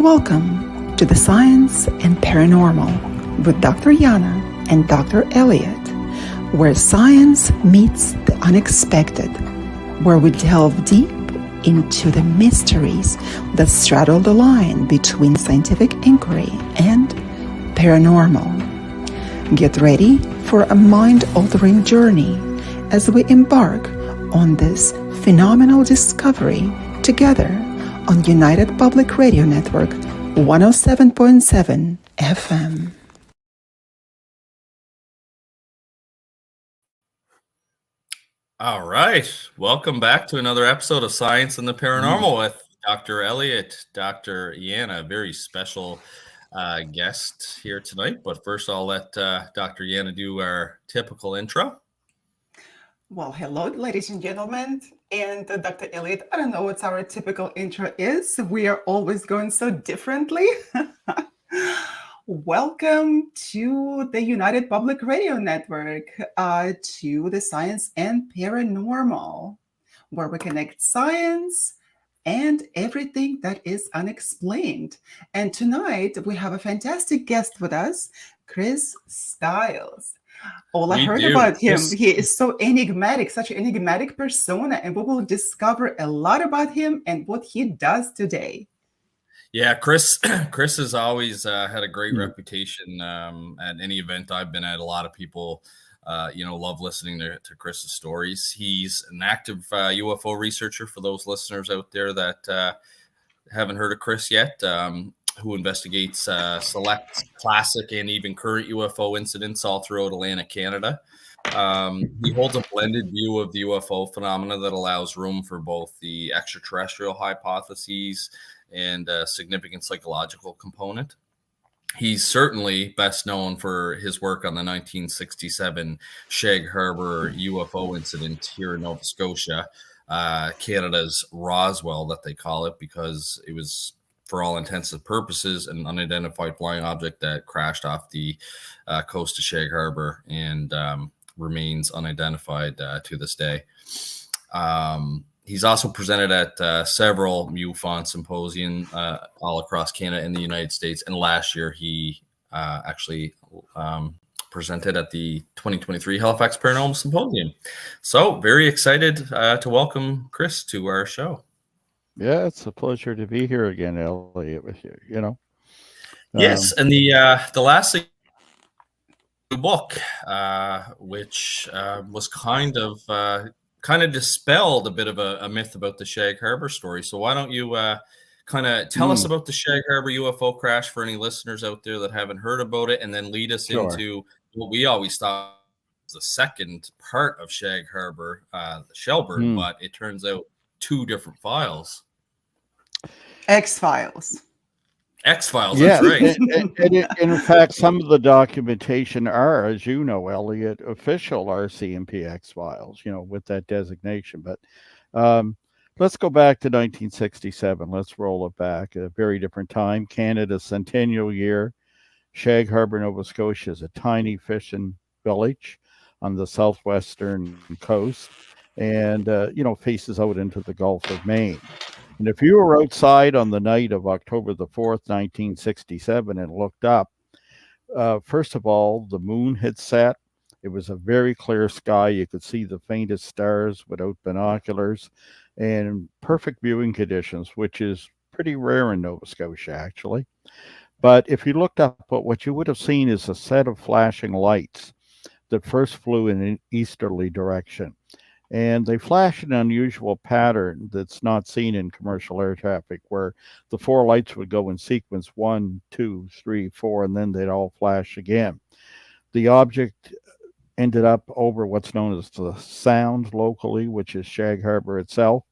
Welcome to the Science and Paranormal with Dr. Yana and Dr. Elliott, where science meets the unexpected, where we delve deep into the mysteries that straddle the line between scientific inquiry and paranormal. Get ready for a mind-altering journey as we embark on this phenomenal discovery together on United Public Radio Network 107.7 FM. All right. Welcome back to another episode of Science and the Paranormal with Dr. Elliott, Dr. Yana, a very special guest here tonight. But first, I'll let Dr. Yana do our typical intro. Well, hello, ladies and gentlemen, and Dr. Elliott. I don't know what our typical intro is. We are always going so differently. Welcome to the United Public Radio Network, to the Science and Paranormal, where we connect science and everything that is unexplained. And tonight we have a fantastic guest with us, Chris Stiles. All I heard about him, he is so enigmatic, such an enigmatic persona, and we will discover a lot about him and what he does today. Yeah, Chris has always had a great reputation at any event I've been at. A lot of people, love listening to Chris's stories. He's an active UFO researcher for those listeners out there that haven't heard of Chris yet. Who investigates select classic and even current UFO incidents all throughout Atlantic Canada. He holds a blended view of the UFO phenomena that allows room for both the extraterrestrial hypotheses and a significant psychological component. He's certainly best known for his work on the 1967 Shag Harbour UFO incident here in Nova Scotia, Canada's Roswell, that they call it, because it was, for all intents and purposes, an unidentified flying object that crashed off the coast of Shag Harbour and remains unidentified to this day. He's also presented at several MUFON symposium all across Canada and the United States. And last year, he actually presented at the 2023 Halifax Paranormal Symposium. So very excited to welcome Chris to our show. Yeah, it's a pleasure to be here again, Elliott, with you. Yes, and the last thing, book, which was kind of dispelled a bit of a myth about the Shag Harbour story. So why don't you kind of tell us about the Shag Harbour UFO crash for any listeners out there that haven't heard about it, and then lead us into what we always thought was the second part of Shag Harbour, the Shelburne, but it turns out two different files. X-Files. X-Files, yeah, that's right. in fact, some of the documentation are, as you know, Elliott, official RCMP X-Files, with that designation. But let's go back to 1967. Let's roll it back. A very different time. Canada's centennial year. Shag Harbour, Nova Scotia is a tiny fishing village on the southwestern coast and, faces out into the Gulf of Maine. And if you were outside on the night of October the 4th, 1967, and looked up, first of all, the moon had set. It was a very clear sky. You could see the faintest stars without binoculars, and perfect viewing conditions, which is pretty rare in Nova Scotia, actually. But if you looked up, what you would have seen is a set of flashing lights that first flew in an easterly direction. And they flash an unusual pattern that's not seen in commercial air traffic, where the four lights would go in sequence 1, 2, 3, 4, and then they'd all flash again. The object ended up over what's known as the Sound locally, which is Shag Harbour itself,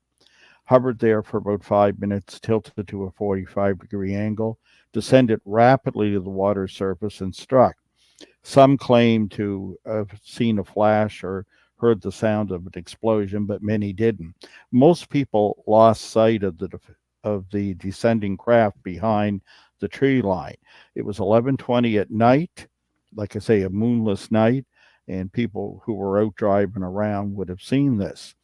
hovered there for about 5 minutes, tilted to a 45-degree angle, descended rapidly to the water surface, and struck. Some claim to have seen a flash or heard the sound of an explosion, but many didn't. Most people lost sight of the descending craft behind the tree line. It was 11:20 at night, like I say, a moonless night, and people who were out driving around would have seen this.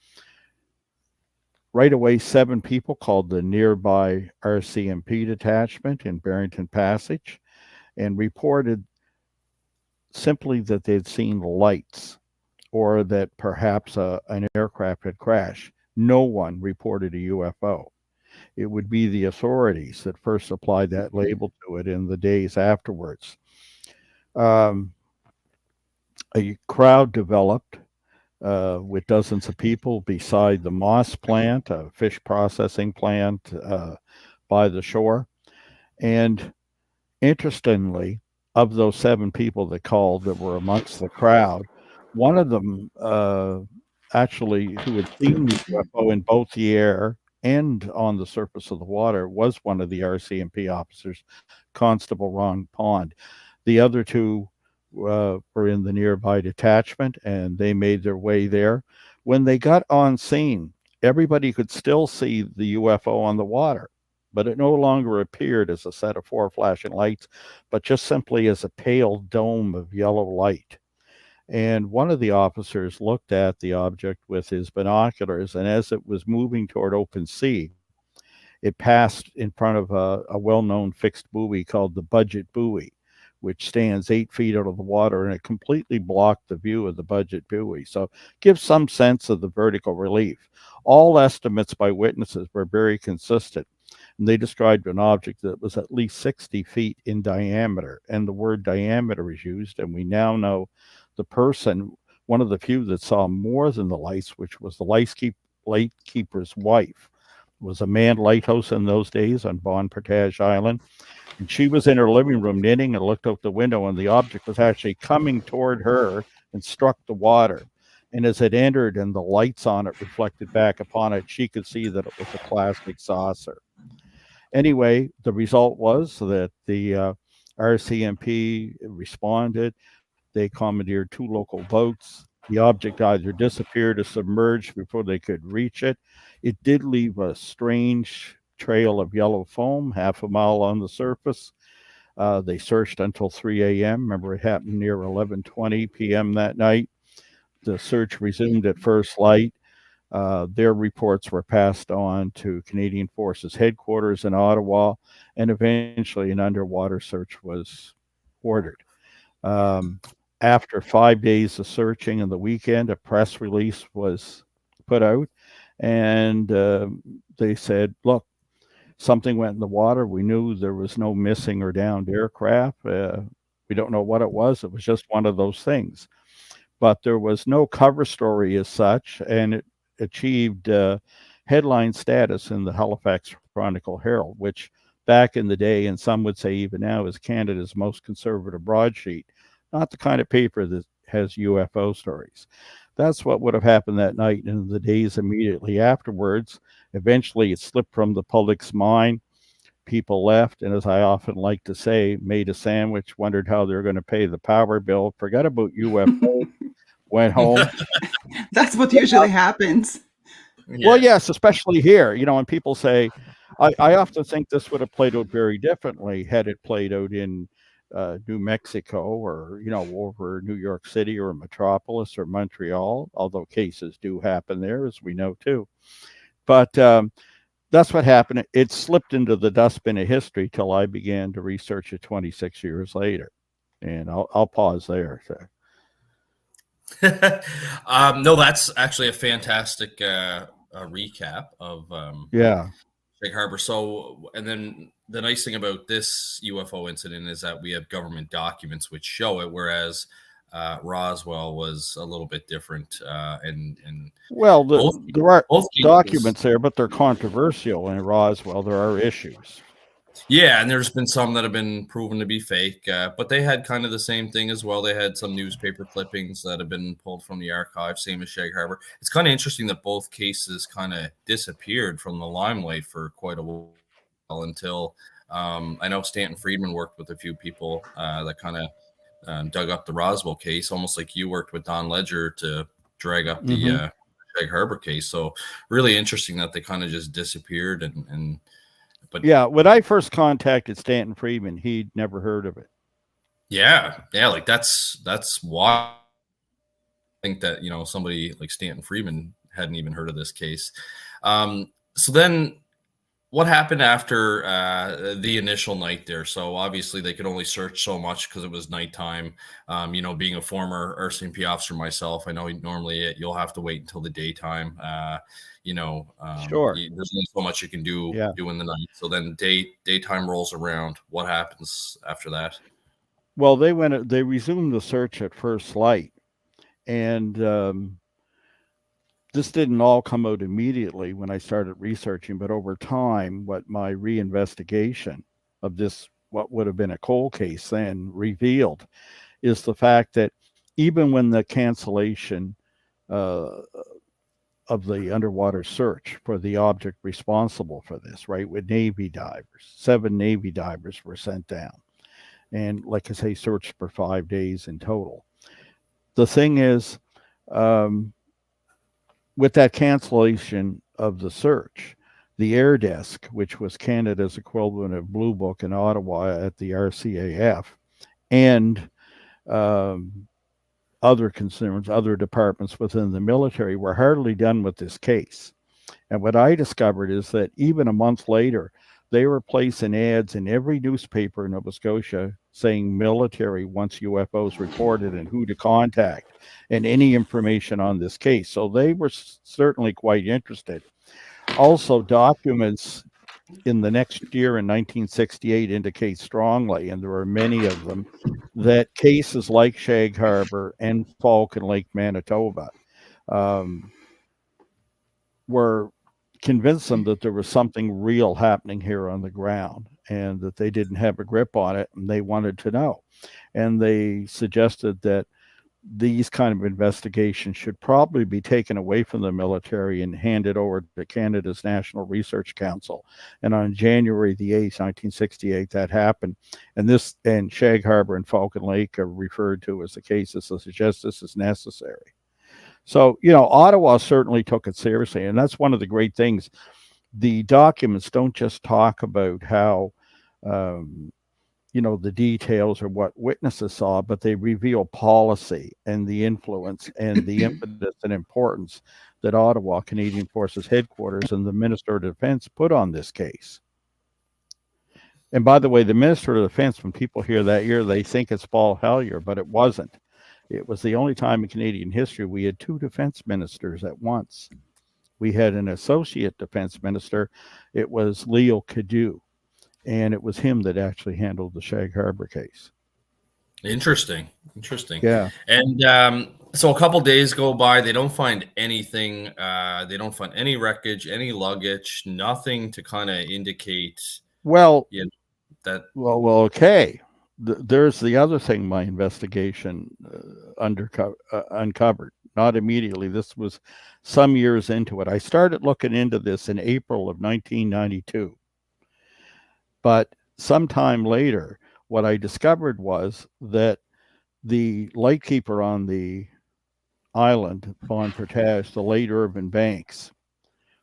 Right away, 7 people called the nearby RCMP detachment in Barrington Passage and reported simply that they'd seen lights or that perhaps an aircraft had crashed. No one reported a UFO. It would be the authorities that first applied that label to it in the days afterwards. Um, a crowd developed with dozens of people beside the Moss plant, a fish processing plant by the shore. And interestingly, of those 7 people that called that were amongst the crowd, one of them actually who had seen the UFO in both the air and on the surface of the water was one of the RCMP officers, Constable Ron Pond. The other 2 were in the nearby detachment, and they made their way there. When they got on scene, everybody could still see the UFO on the water, but it no longer appeared as a set of 4 flashing lights, but just simply as a pale dome of yellow light. And one of the officers looked at the object with his binoculars, and as it was moving toward open sea, it passed in front of a well known fixed buoy called the Budget Buoy, which stands 8 feet out of the water, and it completely blocked the view of the Budget Buoy. So, gives some sense of the vertical relief. All estimates by witnesses were very consistent, and they described an object that was at least 60 feet in diameter. And the word diameter is used, and we now know the person, one of the few that saw more than the lights, which was the lightkeeper's wife, was a manned lighthouse in those days on Bon Partage Island. And she was in her living room knitting and looked out the window, and the object was actually coming toward her and struck the water. And as it entered and the lights on it reflected back upon it, she could see that it was a plastic saucer. Anyway, the result was that the RCMP responded. They commandeered 2 local boats. The object either disappeared or submerged before they could reach it. It did leave a strange trail of yellow foam, half a mile on the surface. They searched until 3 a.m. Remember, it happened near 11:20 p.m. that night. The search resumed at first light. Their reports were passed on to Canadian Forces headquarters in Ottawa, and eventually an underwater search was ordered. Um, After 5 days of searching and the weekend, a press release was put out, and they said, look, something went in the water. We knew there was no missing or downed aircraft. We don't know what it was. It was just one of those things. But there was no cover story as such, and it achieved headline status in the Halifax Chronicle Herald, which back in the day, and some would say even now, is Canada's most conservative broadsheet, not the kind of paper that has UFO stories. That's what would have happened that night and in the days immediately afterwards. Eventually, it slipped from the public's mind. People left, and as I often like to say, made a sandwich, wondered how they're going to pay the power bill, forgot about UFO, went home. That's what usually happens. Yeah. Well, yes, especially here, and people say, I often think this would have played out very differently had it played out in New Mexico or, over New York City or Metropolis or Montreal, although cases do happen there, as we know too. But that's what happened. It slipped into the dustbin of history till I began to research it 26 years later. And I'll pause there. So. No, that's actually a fantastic recap of Shag Harbour. So, and then the nice thing about this UFO incident is that we have government documents which show it, whereas Roswell was a little bit different. Well, there are documents there, but they're controversial. In Roswell, there are issues. Yeah, and there's been some that have been proven to be fake, but they had kind of the same thing as well. They had some newspaper clippings that have been pulled from the archive, same as Shag Harbour. It's kind of interesting that both cases kind of disappeared from the limelight for quite a while until I know Stanton Friedman worked with a few people that kind of dug up the Roswell case, almost like you worked with Don Ledger to drag up the Shag Harbour case. So really interesting that they kind of just disappeared But yeah, when I first contacted Stanton Friedman, he'd never heard of it. Yeah, like that's why I think that somebody like Stanton Friedman hadn't even heard of this case. So then what happened after the initial night there? So obviously they could only search so much because it was nighttime. Being a former RCMP officer myself, I know normally you'll have to wait until the daytime. Sure. There's only so much you can do Yeah. in the night. So then daytime rolls around. What happens after that? Well, they resumed the search at first light, and this didn't all come out immediately when I started researching, but over time, what my reinvestigation of this, what would have been a cold case then, revealed is the fact that even when the cancellation uh, of the underwater search for the object responsible for this, right, with Navy divers, 7 Navy divers were sent down. And like I say, searched for 5 days in total. The thing is, with that cancellation of the search, the Air Desk, which was Canada's equivalent of Blue Book in Ottawa at the RCAF, and other concerns, other departments within the military were hardly done with this case. And what I discovered is that even a month later, they were placing ads in every newspaper in Nova Scotia saying military wants UFOs reported and who to contact and any information on this case. So they were certainly quite interested. Also, documents in the next year in 1968 indicate strongly, and there are many of them, that cases like Shag Harbour and Falcon Lake, Manitoba, were convinced them that there was something real happening here on the ground and that they didn't have a grip on it and they wanted to know. And they suggested that these kind of investigations should probably be taken away from the military and handed over to Canada's National Research Council. And on January the 8th, 1968, that happened. And Shag Harbour and Falcon Lake are referred to as the cases that suggest this is necessary. So, Ottawa certainly took it seriously. And that's one of the great things. The documents don't just talk about how, the details or what witnesses saw, but they reveal policy and the influence and the impetus and importance that Ottawa Canadian Forces Headquarters and the Minister of Defense put on this case. And by the way, the Minister of Defense, when people hear that year, they think it's Paul Hellyer, but it wasn't. It was the only time in Canadian history we had 2 defense ministers at once. We had an associate defense minister. It was Leo Cadieux. And it was him that actually handled the Shag Harbour case. Interesting. Yeah. And so a couple days go by. They don't find anything. They don't find any wreckage, any luggage, nothing to kind of indicate. Well, that. Well, okay. There's the other thing my investigation uncovered. Not immediately. This was some years into it. I started looking into this in April of 1992. But sometime later, what I discovered was that the lightkeeper on the island, Bon Partage, the late Irvin Banks,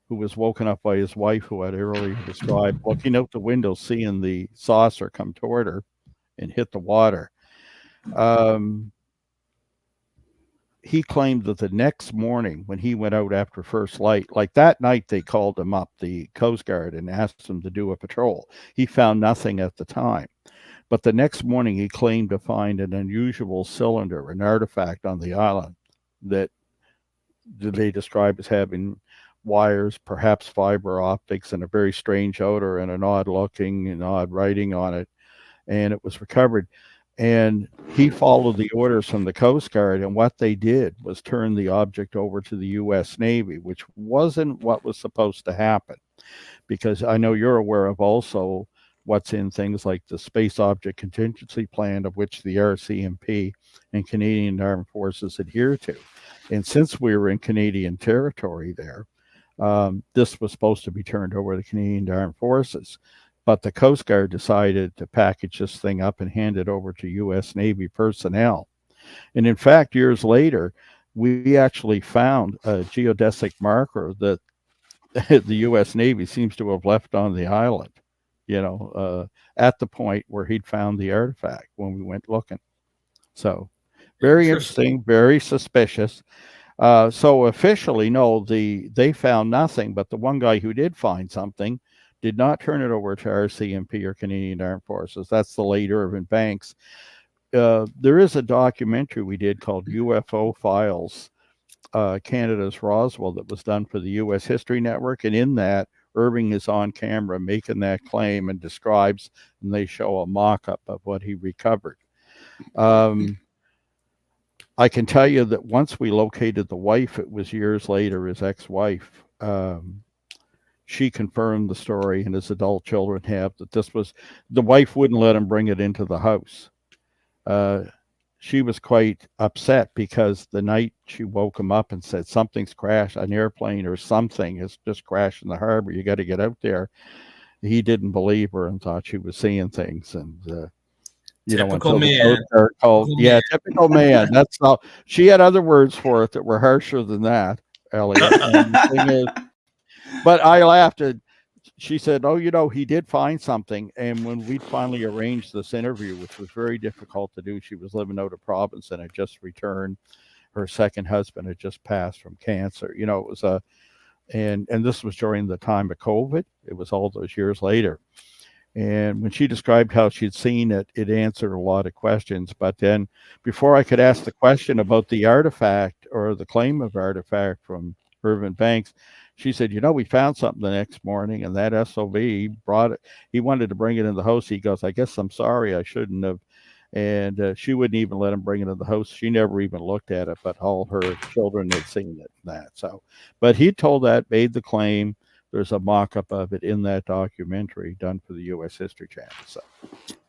who was woken up by his wife, who had earlier described, looking out the window, seeing the saucer come toward her and hit the water. He claimed that the next morning when he went out after first light, like that night, they called him up, the Coast Guard, and asked him to do a patrol. He found nothing at the time. But the next morning, he claimed to find an unusual cylinder, an artifact on the island that they describe as having wires, perhaps fiber optics, and a very strange odor and an odd looking and odd writing on it. And it was recovered. And he followed the orders from the Coast Guard, and what they did was turn the object over to the U.S. Navy, which wasn't what was supposed to happen, because I know you're aware of also what's in things like the Space Object Contingency Plan, of which the RCMP and Canadian Armed Forces adhere to. And since we were in Canadian territory there, this was supposed to be turned over to the Canadian Armed Forces. But the Coast Guard decided to package this thing up and hand it over to U.S. Navy personnel. And in fact, years later, we actually found a geodesic marker that the U.S. Navy seems to have left on the island, at the point where he'd found the artifact when we went looking. So very interesting, very suspicious. So officially, no, they found nothing, but the one guy who did find something did not turn it over to RCMP or Canadian Armed Forces. That's the late Irvin Banks. There is a documentary we did called UFO Files, Canada's Roswell, that was done for the U.S. History Network, and in that, Irving is on camera making that claim and describes, and they show a mock-up of what he recovered. I can tell you that once we located the wife, it was years later, his ex-wife. She confirmed the story, and his adult children have, that this was, the wife wouldn't let him bring it into the house. She was quite upset because the night she woke him up and said, something's crashed, an airplane or something has just crashed in the harbor. You got to get out there. He didn't believe her and thought she was seeing things. And, typical man. Typical man. That's all. She had other words for it that were harsher than that, Elliott. And the thing is, but I laughed at. She said, "Oh, he did find something." And when we finally arranged this interview, which was very difficult to do, she was living out of province and had just returned. Her second husband had just passed from cancer. It was and this was during the time of COVID. It was all those years later. And when she described how she'd seen it, it answered a lot of questions. But then before I could ask the question about the artifact or the claim of artifact from Irvin Banks, she said, we found something the next morning, and that SOB brought it. He wanted to bring it in the house. He goes, I guess I'm sorry, I shouldn't have. And she wouldn't even let him bring it in the house. She never even looked at it, but all her children had seen it. But he told that, made the claim. There's a mock-up of it in that documentary done for the U.S. History Channel. So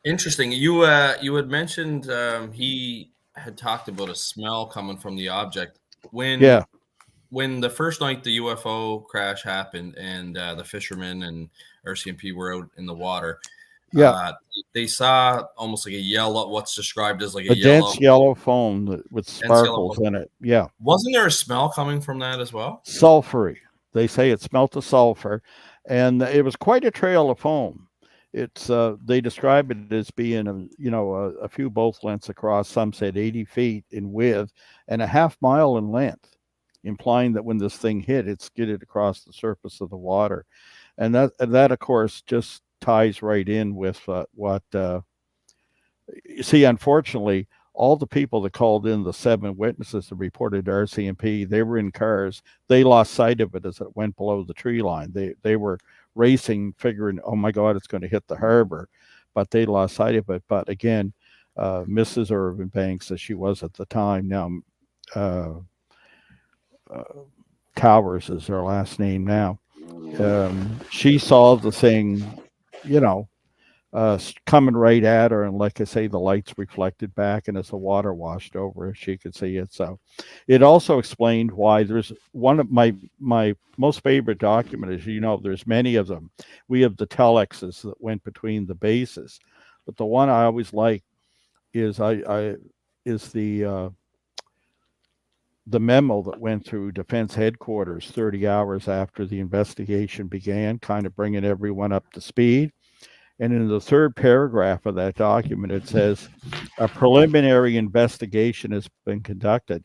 interesting. You had mentioned he had talked about a smell coming from the object when the first night the UFO crash happened and the fishermen and RCMP were out in the water. They saw almost like a yellow, what's described as like a dense yellow foam with sparkles in it. Yeah. Wasn't there a smell coming from that as well? Sulfury. They say it smelt of sulfur, and it was quite a trail of foam. It's they describe it as being a few boat lengths across. Some said 80 feet in width and a half mile in length, implying that when this thing hit, it skidded across the surface of the water, and that of course just ties right in with what you see. Unfortunately, all the people that called in, the 7 witnesses that reported to RCMP, they were in cars. They lost sight of it as it went below the tree line. They were racing, figuring, oh my God, it's going to hit the harbor, but they lost sight of it. But again, Mrs. Irvin Banks, as she was at the time, now Towers is her last name now. She saw the thing, coming right at her, and like I say, the lights reflected back, and as the water washed over, she could see it. So it also explained why there's one of my most favorite document is, there's many of them. We have the telexes that went between the bases, but the one I always like is the memo that went through Defense Headquarters 30 hours after the investigation began, kind of bringing everyone up to speed. And in the third paragraph of that document, it says, a preliminary investigation has been conducted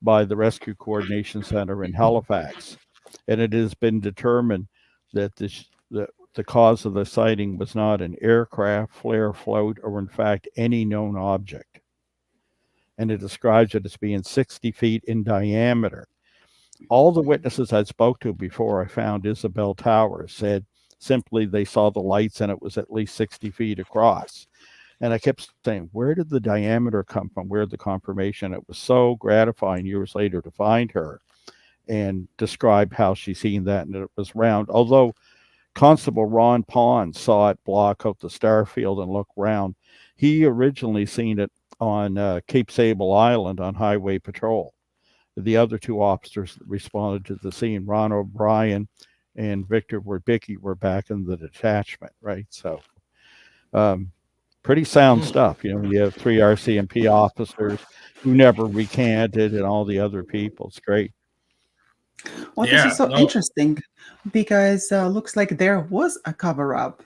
by the Rescue Coordination Center in Halifax, and it has been determined that the cause of the sighting was not an aircraft, flare, float, or in fact, any known object. And it describes it as being 60 feet in diameter. All the witnesses I spoke to before I found Isabel Towers said simply they saw the lights and it was at least 60 feet across. And I kept saying, where did the diameter come from? Where did the confirmation? It was so gratifying years later to find her and describe how she seen that, and it was round. Although Constable Ron Pond saw it block out the star field and look round, he originally seen it on Cape Sable Island on highway patrol. The other 2 officers that responded to the scene, Ron O'Brien and Victor Werbicki, were back in the detachment, right? So pretty sound stuff. You have 3 RCMP officers who never recanted and all the other people. It's great. Well, this is so interesting because looks like there was a cover-up.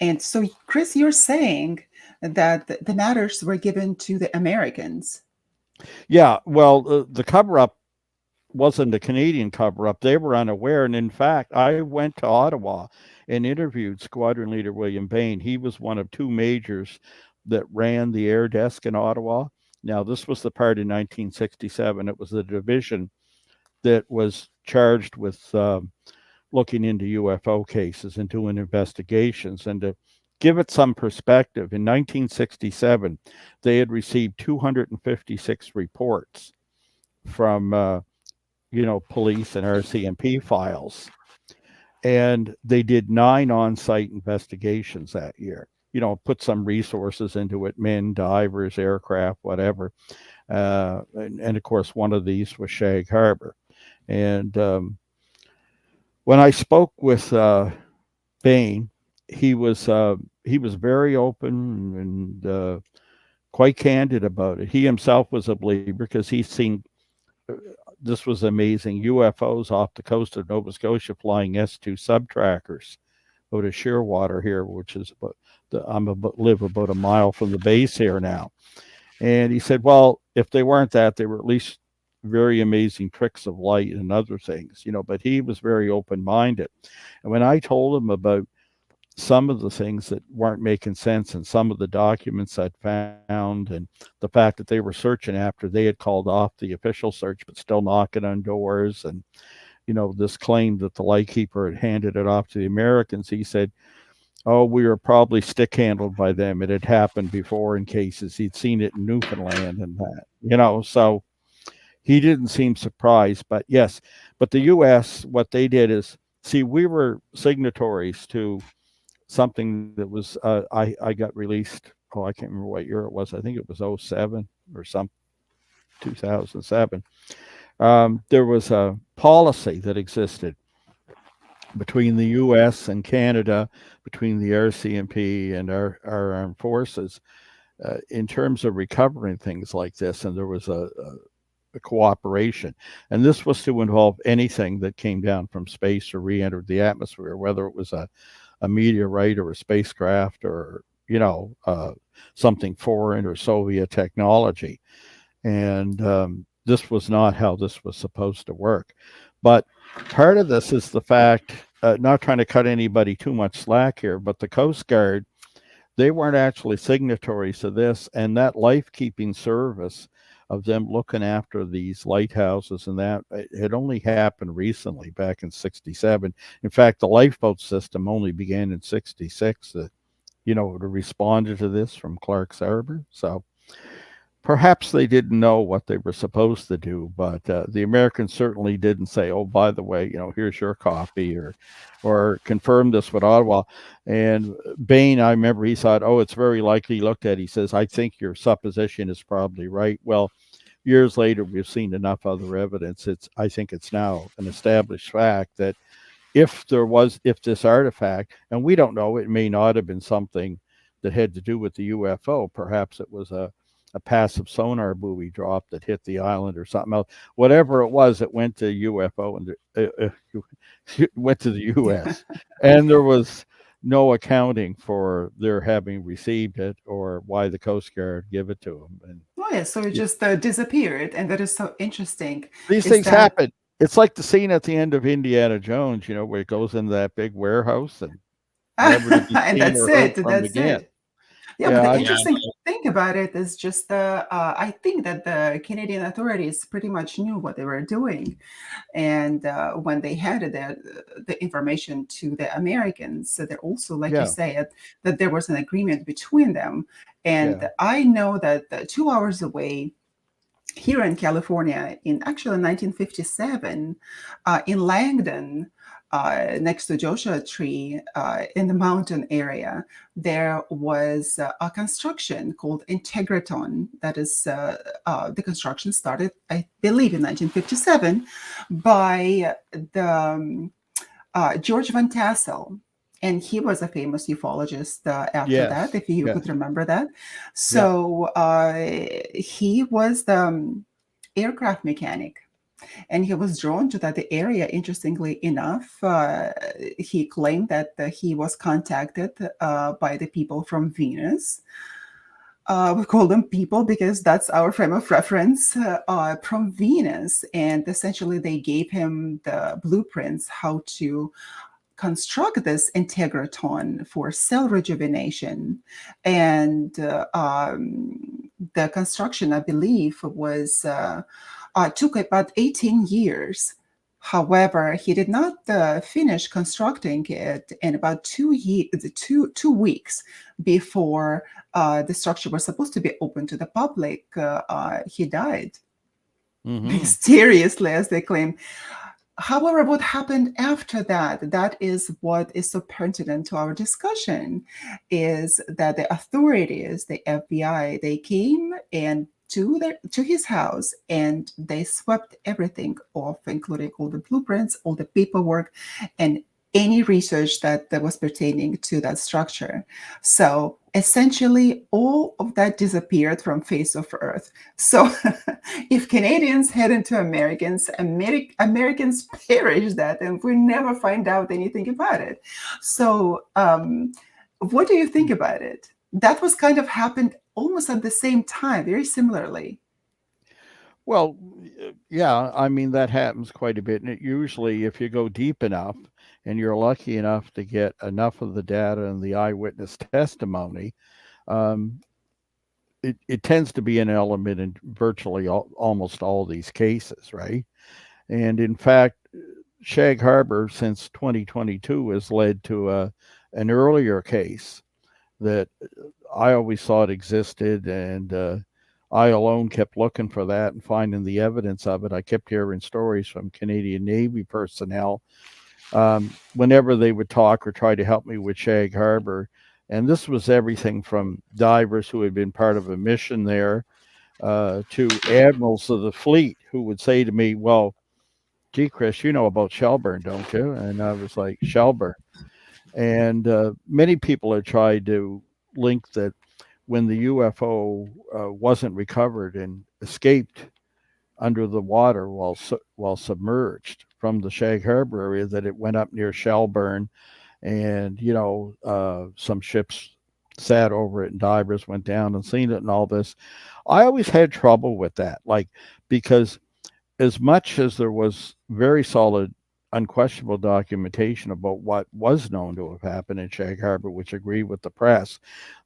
And so, Chris, you're saying that the matters were given to the Americans. Yeah, well, the cover-up wasn't a Canadian cover-up. They were unaware. And in fact, I went to Ottawa and interviewed Squadron Leader William Bain. He was one of two majors that ran the air desk in Ottawa. Now, this was the part in 1967. It was the division that was charged with looking into UFO cases and doing investigations. And to give it some perspective, in 1967, they had received 256 reports from, police and RCMP files. And they did 9 on-site investigations that year. Put some resources into it, men, divers, aircraft, whatever. And of course, one of these was Shag Harbour. And when I spoke with Bain, he was very open and quite candid about it. He himself was a believer because he's seen, this was amazing, UFOs off the coast of Nova Scotia flying S-2 subtrackers out of Shearwater here, which is live about a mile from the base here now. And he said, well, if they weren't that, they were at least very amazing tricks of light and other things, but he was very open-minded. And when I told him about some of the things that weren't making sense and some of the documents I'd found and the fact that they were searching after they had called off the official search, but still knocking on doors, and, this claim that the lightkeeper had handed it off to the Americans, he said, oh, we were probably stick-handled by them. It had happened before in cases. He'd seen it in Newfoundland and that, so he didn't seem surprised. But yes, but the U.S., what they did is, see, we were signatories to something that was, I got released, I can't remember what year it was. I think it was 07 or 2007. There was a policy that existed between the U.S. and Canada, between the RCMP and our armed forces, in terms of recovering things like this. And there was a cooperation. And this was to involve anything that came down from space or re-entered the atmosphere, whether it was a meteorite or a spacecraft or, something foreign or Soviet technology. And this was not how this was supposed to work. But part of this is the fact, not trying to cut anybody too much slack here, but the Coast Guard, they weren't actually signatories to this. And that life-keeping service of them looking after these lighthouses and that, it had only happened recently, back in 67. In fact, the lifeboat system only began in 66, to respond to this from Clark's Harbor. So perhaps they didn't know what they were supposed to do, but the Americans certainly didn't say, oh, by the way, here's your copy, or confirm this with Ottawa. And Bain, I remember he thought, oh, it's very likely, he looked at it, he says, I think your supposition is probably right. Well, years later, we've seen enough other evidence. I think it's now an established fact that if this artifact, and we don't know, it may not have been something that had to do with the UFO. Perhaps it was a passive sonar buoy drop that hit the island or something else. Whatever it was, it went to UFO and it went to the U.S. And there was no accounting for their having received it or why the Coast Guard give it to them. And so it just disappeared, and that is so interesting. These things happen. It's like the scene at the end of Indiana Jones, where it goes into that big warehouse and never to be seen and that's or heard it. from That's again. it. Yeah, but the interesting thing about it is just I think that the Canadian authorities pretty much knew what they were doing. And when they handed the information to the Americans, so they're also, like you said, that there was an agreement between them. And I know that 2 hours away, here in California, in actually 1957, in Langdon, next to Joshua Tree, in the mountain area, there was a construction called Integraton. That is, the construction started, I believe, in 1957 by the George Van Tassel. And he was a famous ufologist after that, if you could remember that. So he was the aircraft mechanic. And he was drawn to that area. Interestingly enough, he claimed that he was contacted by the people from Venus. We call them people because that's our frame of reference, from Venus. And essentially, they gave him the blueprints how to construct this integratron for cell rejuvenation. And the construction, I believe, was took about 18 years. However, he did not finish constructing it in about 2 weeks before the structure was supposed to be open to the public. He died mysteriously, as they claim. However, what happened after that, that is what is so pertinent to our discussion, is that the authorities, the FBI, they came and to his house and they swept everything off, including all the blueprints, all the paperwork, and any research that was pertaining to that structure. So essentially, all of that disappeared from face of Earth. So if Canadians head into Americans, Americans perish that, and we never find out anything about it. So what do you think about it? That was kind of happened almost at the same time, very similarly. Well, yeah, I mean, that happens quite a bit. And it usually, if you go deep enough and you're lucky enough to get enough of the data and the eyewitness testimony, it tends to be an element in virtually almost all these cases, right? And in fact, Shag Harbour since 2022 has led to an earlier case that I always thought existed, and I alone kept looking for that and finding the evidence of it. I kept hearing stories from Canadian Navy personnel whenever they would talk or try to help me with Shag Harbour. And this was everything from divers who had been part of a mission there to admirals of the fleet who would say to me, well, gee, Chris, you know about Shelburne, don't you? And I was like, Shelburne. And many people have tried to link that when the UFO wasn't recovered and escaped under the water while submerged from the Shag Harbour area, that it went up near Shelburne, and some ships sat over it and divers went down and seen it and all this. I always had trouble with that, because as much as there was very solid, unquestionable documentation about what was known to have happened in Shag Harbour, which agreed with the press,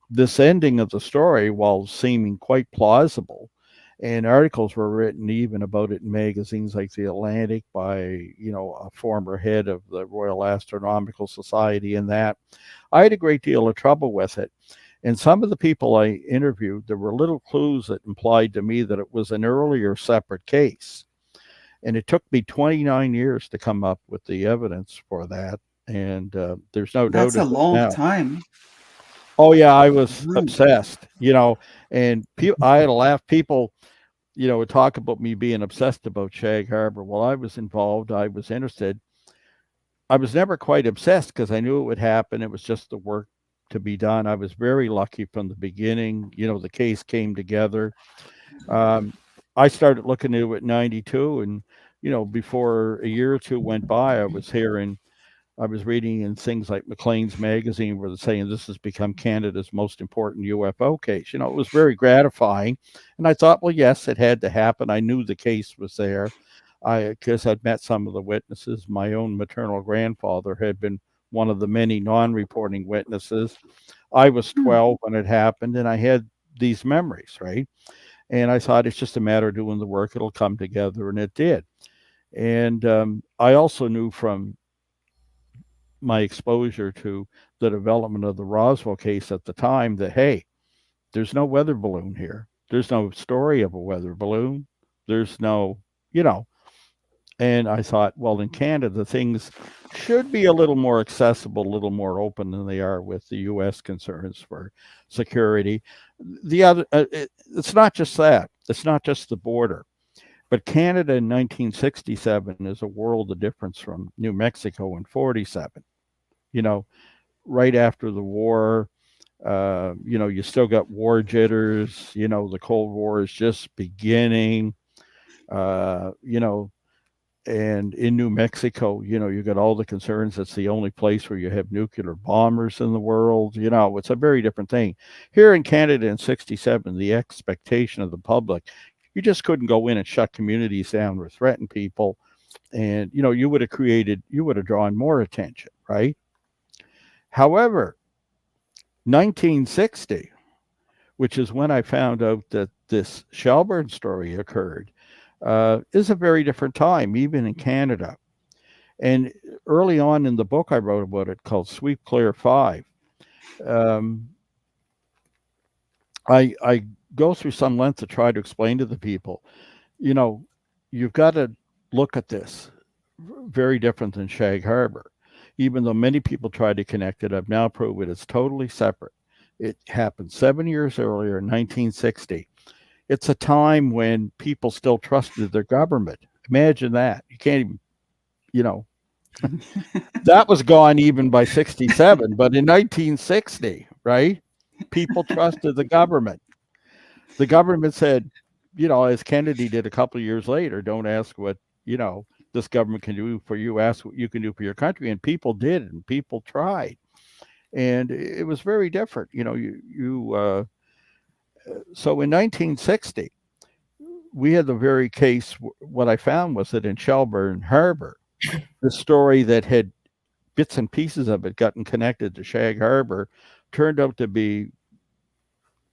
this ending of the story, while seeming quite plausible, and articles were written even about it in magazines like The Atlantic by, a former head of the Royal Astronomical Society, and that, I had a great deal of trouble with it. And some of the people I interviewed, there were little clues that implied to me that it was an earlier separate case. And it took me 29 years to come up with the evidence for that. And there's no doubt. That's a long time. Oh, yeah, I was obsessed, and I had to laugh. People, would talk about me being obsessed about Shag Harbour. Well, I was involved. I was interested. I was never quite obsessed because I knew it would happen. It was just the work to be done. I was very lucky from the beginning. The case came together. I started looking into it in 92, and, before a year or two went by, I was reading in things like Maclean's magazine where they're saying this has become Canada's most important UFO case. It was very gratifying. And I thought, well, yes, it had to happen. I knew the case was there. Because I'd met some of the witnesses. My own maternal grandfather had been one of the many non-reporting witnesses. I was 12 when it happened, and I had these memories, right? And I thought it's just a matter of doing the work. It'll come together, and it did. And I also knew from my exposure to the development of the Roswell case at the time that, hey, there's no weather balloon here. There's no story of a weather balloon. There's no, and I thought, well, in Canada, things should be a little more accessible, a little more open than they are with the U.S. concerns for security. The other, it's not just that. It's not just the border. But Canada in 1967 is a world of difference from New Mexico in 47. Right after the war, you still got war jitters. The Cold War is just beginning. And in New Mexico, you got all the concerns. It's the only place where you have nuclear bombers in the world. It's a very different thing. Here in Canada in 67, the expectation of the public, you just couldn't go in and shut communities down or threaten people. And, you would have drawn more attention, right? However, 1960, which is when I found out that this Shelburne story occurred, is a very different time, even in Canada. And early on in the book I wrote about it called Sweep Clear 5, I go through some length to try to explain to the people, you've got to look at this very different than Shag Harbour. Even though many people try to connect it, I've now proved it's totally separate. It happened 7 years earlier in 1960. It's a time when people still trusted their government. Imagine that. You can't even, that was gone even by 67. But in 1960, right, people trusted the government. The government said, as Kennedy did a couple of years later, don't ask what, this government can do for you, ask what you can do for your country. And people did, and people tried. And it was very different. So in 1960, we had the very case. What I found was that in Shelburne Harbor, the story that had bits and pieces of it gotten connected to Shag Harbour turned out to be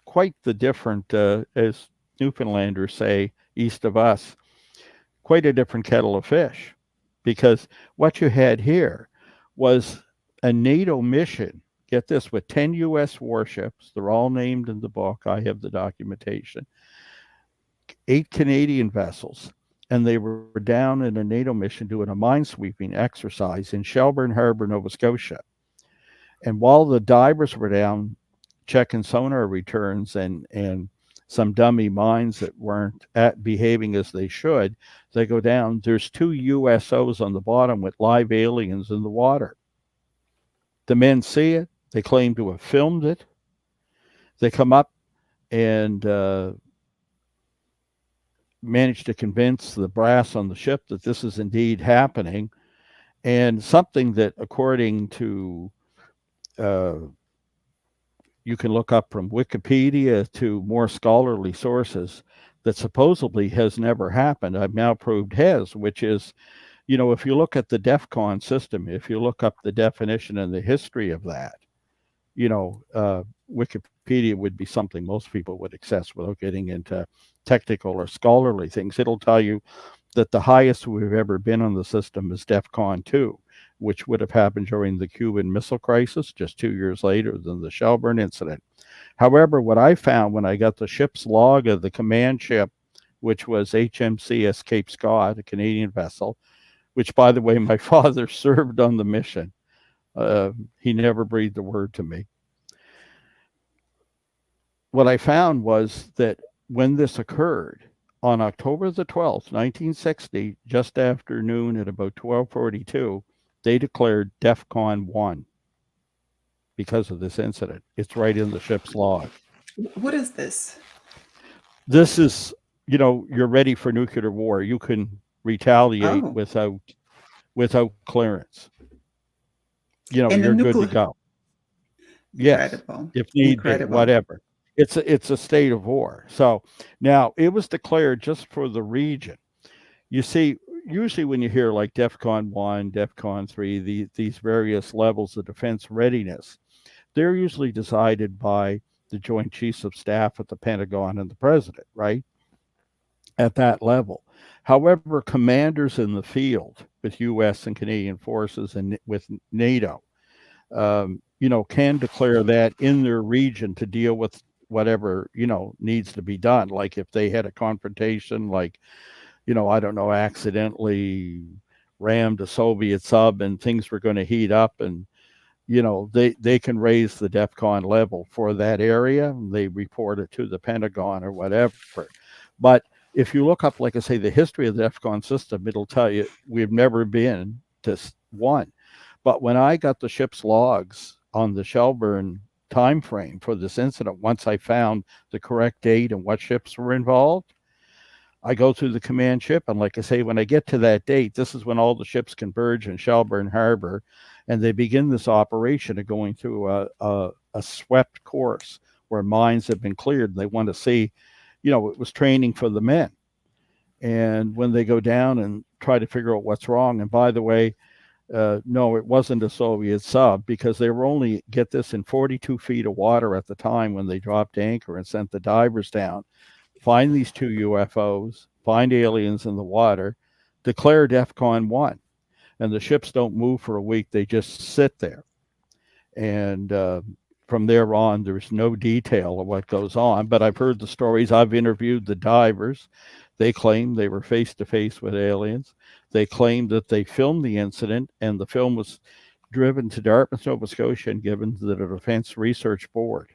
quite the different, as Newfoundlanders say, east of us, quite a different kettle of fish. Because what you had here was a NATO mission, get this, with 10 U.S. warships. They're all named in the book. I have the documentation. 8 Canadian vessels. And they were down in a NATO mission doing a minesweeping exercise in Shelburne Harbor, Nova Scotia. And while the divers were down checking sonar returns and some dummy mines that weren't behaving as they should, they go down. There's 2 USOs on the bottom with live aliens in the water. The men see it. They claim to have filmed it. They come up and manage to convince the brass on the ship that this is indeed happening. And something that, according to, you can look up from Wikipedia to more scholarly sources, that supposedly has never happened, I've now proved has, which is, if you look at the DEFCON system, if you look up the definition and the history of that, Wikipedia would be something most people would access without getting into technical or scholarly things. It'll tell you that the highest we've ever been on the system is DEFCON 2, which would have happened during the Cuban Missile Crisis just 2 years later than the Shelburne incident. However, what I found when I got the ship's log of the command ship, which was HMCS Cape Scott, a Canadian vessel, which, by the way, my father served on the mission. He never breathed a word to me. What I found was that when this occurred, on October the 12th, 1960, just after noon at about 12:42, they declared DEFCON 1 because of this incident. It's right in the ship's log. What is this? This is, you're ready for nuclear war. You can retaliate without clearance. You're good to go. Yes, Incredible. if need be, whatever. It's a state of war. So now it was declared just for the region. You see, usually when you hear like DEFCON 1, DEFCON 3, these various levels of defense readiness, they're usually decided by the Joint Chiefs of Staff at the Pentagon and the President, right? At that level. However, commanders in the field with U.S. and Canadian forces and with NATO, can declare that in their region to deal with whatever, needs to be done. Like if they had a confrontation, like, I don't know, accidentally rammed a Soviet sub and things were going to heat up, and, they can raise the DEFCON level for that area. They report it to the Pentagon or whatever. But if you look up, like I say, the history of the DEFCON system, it'll tell you we've never been to 1. But when I got the ship's logs on the Shelburne time frame for this incident, once I found the correct date and what ships were involved, I go through the command ship, and like I say, when I get to that date, this is when all the ships converge in Shelburne Harbor, and they begin this operation of going through a swept course where mines have been cleared. They want to see, it was training for the men. And when they go down and try to figure out what's wrong, and by the way, no, it wasn't a Soviet sub, because they were only, get this, in 42 feet of water at the time when they dropped anchor and sent the divers down, find these 2 UFOs, find aliens in the water, declare DEFCON 1. And the ships don't move for a week. They just sit there. And from there on, there's no detail of what goes on. But I've heard the stories. I've interviewed the divers. They claim they were face-to-face with aliens. They claimed that they filmed the incident, and the film was driven to Dartmouth, Nova Scotia, and given to the Defense Research Board.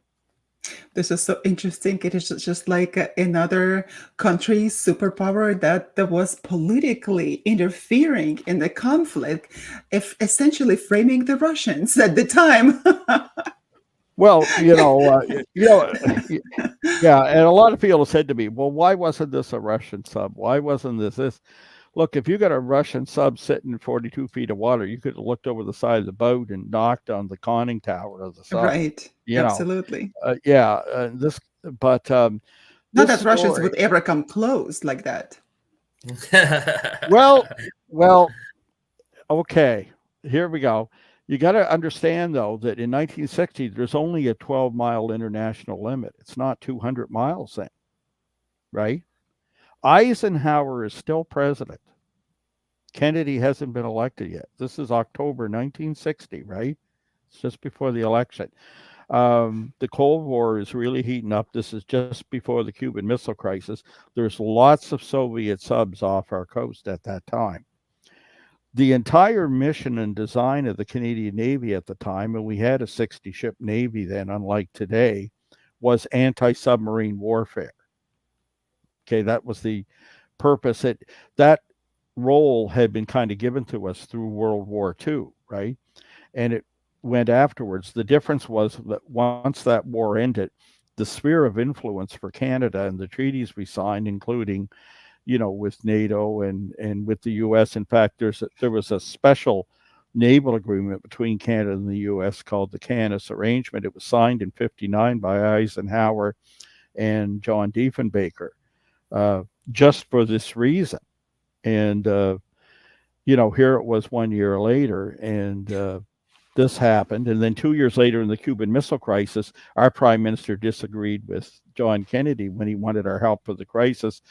This is so interesting. It is just like another country superpower that was politically interfering in the conflict, if essentially framing the Russians at the time. Well, yeah, and a lot of people have said to me, well, why wasn't this a Russian sub? Why wasn't this? Look, if you got a Russian sub sitting in 42 feet of water, you could have looked over the side of the boat and knocked on the conning tower of the sub. Right. Absolutely. But not that Russians would ever come close like that. well, okay, here we go. You got to understand, though, that in 1960, there's only a 12-mile international limit. It's not 200 miles then, right? Eisenhower is still president. Kennedy hasn't been elected yet. This is October 1960, right? It's just before the election. The Cold War is really heating up. This is just before the Cuban Missile Crisis. There's lots of Soviet subs off our coast at that time. The entire mission and design of the Canadian Navy at the time, and we had a 60-ship Navy then, unlike today, was anti-submarine warfare. Okay, that was the purpose. That role had been kind of given to us through World War II, right? And it went afterwards. The difference was that once that war ended, the sphere of influence for Canada and the treaties we signed, including, with NATO and with the U.S. In fact, there was a special naval agreement between Canada and the U.S. called the Canis Arrangement. It was signed in '59 by Eisenhower and John Diefenbaker. Just for this reason. And, here it was 1 year later, and this happened. And then 2 years later in the Cuban Missile Crisis, our prime minister disagreed with John Kennedy when he wanted our help for the crisis.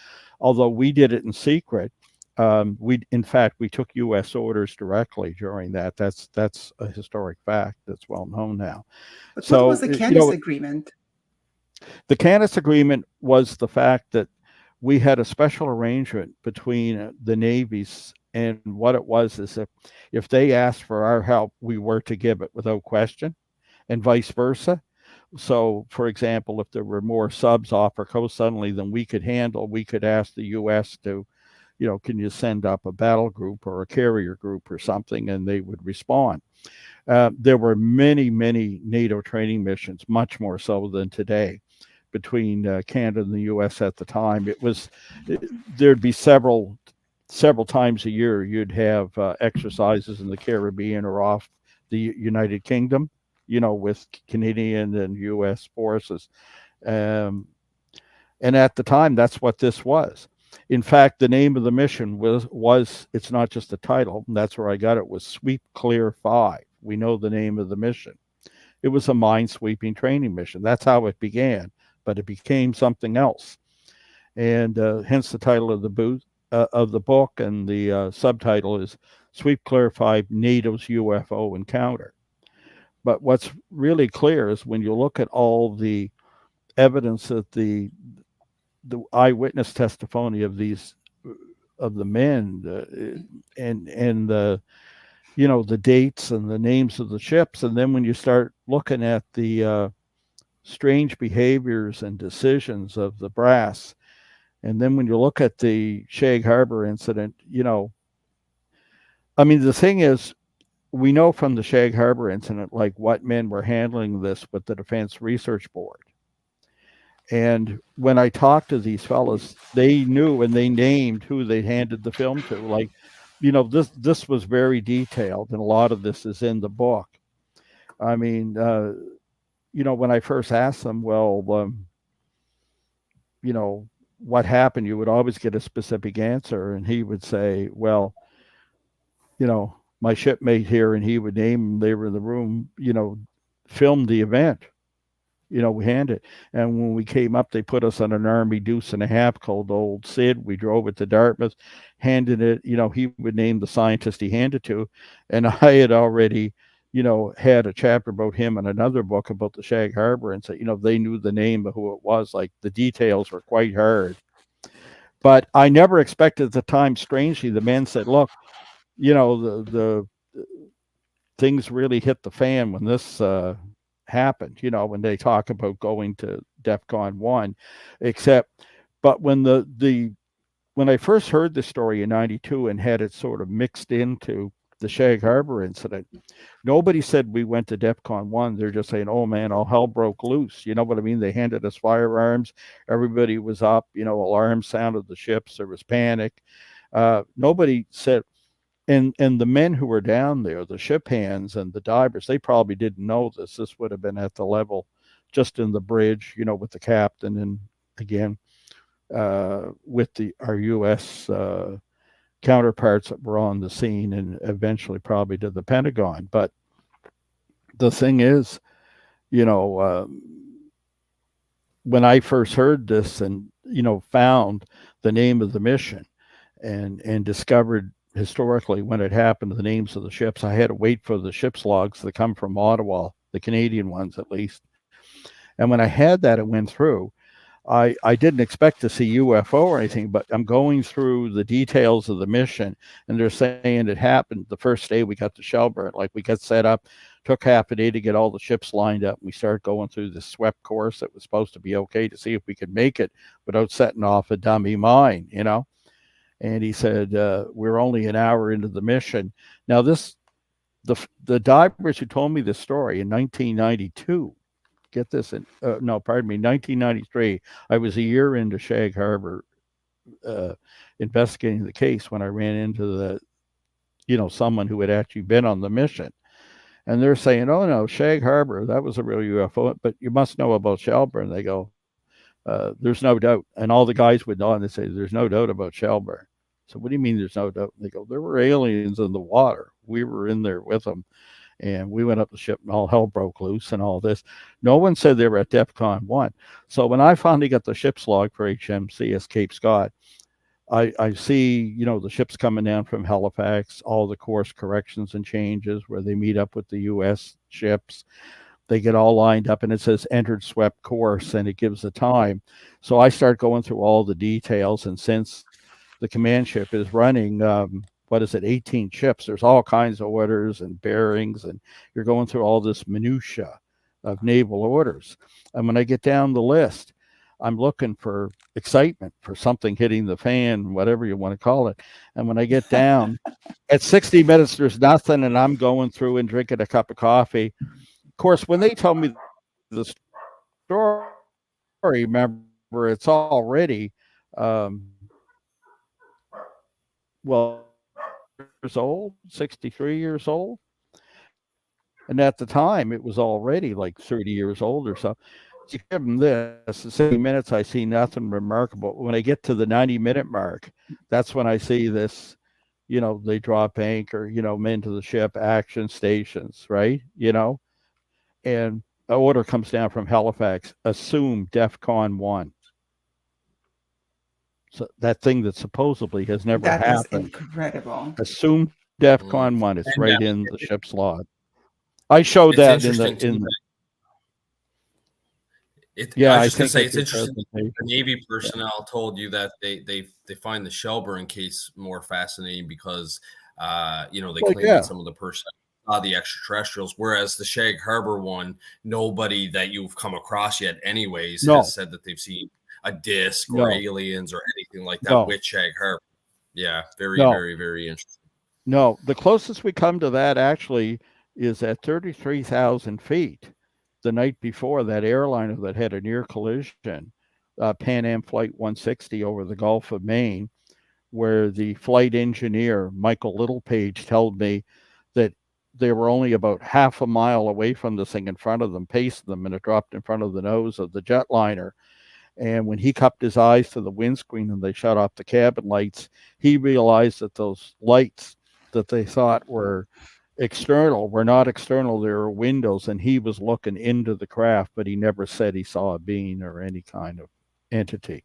Although we did it in secret, we took U.S. orders directly during that. That's a historic fact that's well known now. But what was the Canis agreement? The Canis agreement was the fact that we had a special arrangement between the navies, and what it was is if they asked for our help, we were to give it without question, and vice versa. So, for example, if there were more subs off our coast suddenly than we could handle, we could ask the U.S. to, can you send up a battle group or a carrier group or something, and they would respond. There were many, many NATO training missions, much more so than today, between Canada and the U.S. at the time. There'd be several times a year you'd have exercises in the Caribbean or off the United Kingdom, with Canadian and U.S. forces. And at the time, that's what this was. In fact, the name of the mission was it's not just a title, and that's where I got it, was Sweep Clear 5. We know the name of the mission. It was a mine-sweeping training mission. That's how it began. But it became something else, and hence the title of the book, and the subtitle is "Sweep Clear 5: NATO's UFO Encounter." But what's really clear is when you look at all the evidence that the eyewitness testimony of the men, and the the dates and the names of the ships, and then when you start looking at the strange behaviors and decisions of the brass. And then when you look at the Shag Harbour incident, the thing is, we know from the Shag Harbour incident, like what men were handling this with the Defense Research Board. And when I talked to these fellas, they knew and they named who they handed the film to. Like, this was very detailed, and a lot of this is in the book. I mean, when I first asked them, well, what happened, you would always get a specific answer, and he would say, well, my shipmate here, and he would name them. They were in the room, filmed the event. We handed. And when we came up, they put us on an Army deuce and a half called Old Sid. We drove it to Dartmouth, handed it. He would name the scientist he handed to. And I had already, had a chapter about him and another book about the Shag Harbour, and said, they knew the name of who it was. Like, the details were quite hard. But I never expected at the time, strangely, the men said, look, the things really hit the fan when this happened, when they talk about going to DEFCON 1, but when when I first heard the story in 92 and had it sort of mixed into the Shag Harbour incident, nobody said we went to DEFCON 1. They're just saying, oh man, all hell broke loose. You know what I mean? They handed us firearms. Everybody was up, alarms sounded, the ships, there was panic. Nobody said, and the men who were down there, the ship hands and the divers, they probably didn't know this. This would have been at the level, just in the bridge, with the captain, and again, with our U.S. Counterparts that were on the scene, and eventually probably to the Pentagon. But the thing is, when I first heard this and, found the name of the mission and discovered historically when it happened, the names of the ships, I had to wait for the ship's logs that come from Ottawa, the Canadian ones at least. And when I had that, it went through. I didn't expect to see UFO or anything, but I'm going through the details of the mission, and they're saying it happened the first day we got to Shelburne. Like, we got set up, took half a day to get all the ships lined up. We started going through this swept course that was supposed to be okay to see if we could make it without setting off a dummy mine, And he said, we're only an hour into the mission. Now, the divers who told me this story in 1992, get this, 1993, I was a year into Shag Harbour investigating the case when I ran into someone who had actually been on the mission. And they're saying, oh no, Shag Harbour, that was a real UFO, but you must know about Shelburne. They go, there's no doubt. And all the guys would know, and they say, there's no doubt about Shelburne. So what do you mean there's no doubt? They go, there were aliens in the water. We were in there with them. And we went up the ship, and all hell broke loose and all this. No one said they were at DEFCON 1. So when I finally got the ship's log for HMCS Cape Scott, I see, the ships coming down from Halifax, all the course corrections and changes where they meet up with the U.S. ships. They get all lined up, and it says entered swept course, and it gives the time. So I start going through all the details, and since the command ship is running 18 ships, there's all kinds of orders and bearings, and you're going through all this minutia of naval orders. And when I get down the list, I'm looking for excitement, for something hitting the fan, whatever you want to call it. And when I get down at 60 minutes, there's nothing, and I'm going through and drinking a cup of coffee. Of course, when they told me the story, remember, it's already years old, 63 years old. And at the time, it was already like 30 years old or so. So you give them this, 60 minutes, I see nothing remarkable. When I get to the 90-minute mark, that's when I see this, they drop anchor, men to the ship, action stations, right? And an order comes down from Halifax, assume DEFCON 1. So that thing that supposedly has never happened. That is incredible. Assume DEFCON 1. It's right in the ship's log. I showed that in the. I was just going to say, it's interesting. The Navy personnel told you that they find the Shelburne case more fascinating because, they claim that some of the personnel saw the extraterrestrials, whereas the Shag Harbour one, nobody that you've come across yet anyways has said that they've seen a disc or aliens or anything like that with Shag Harbour. Yeah, very, very interesting. No, the closest we come to that actually is at 33,000 feet. the night before, that airliner that had a near collision, Pan Am Flight 160 over the Gulf of Maine, where the flight engineer, Michael Littlepage, told me that they were only about half a mile away from the thing in front of them, paced them, and it dropped in front of the nose of the jetliner. And when he cupped his eyes to the windscreen and they shut off the cabin lights, he realized that those lights that they thought were external were not external. They were windows, and he was looking into the craft, but he never said he saw a being or any kind of entity.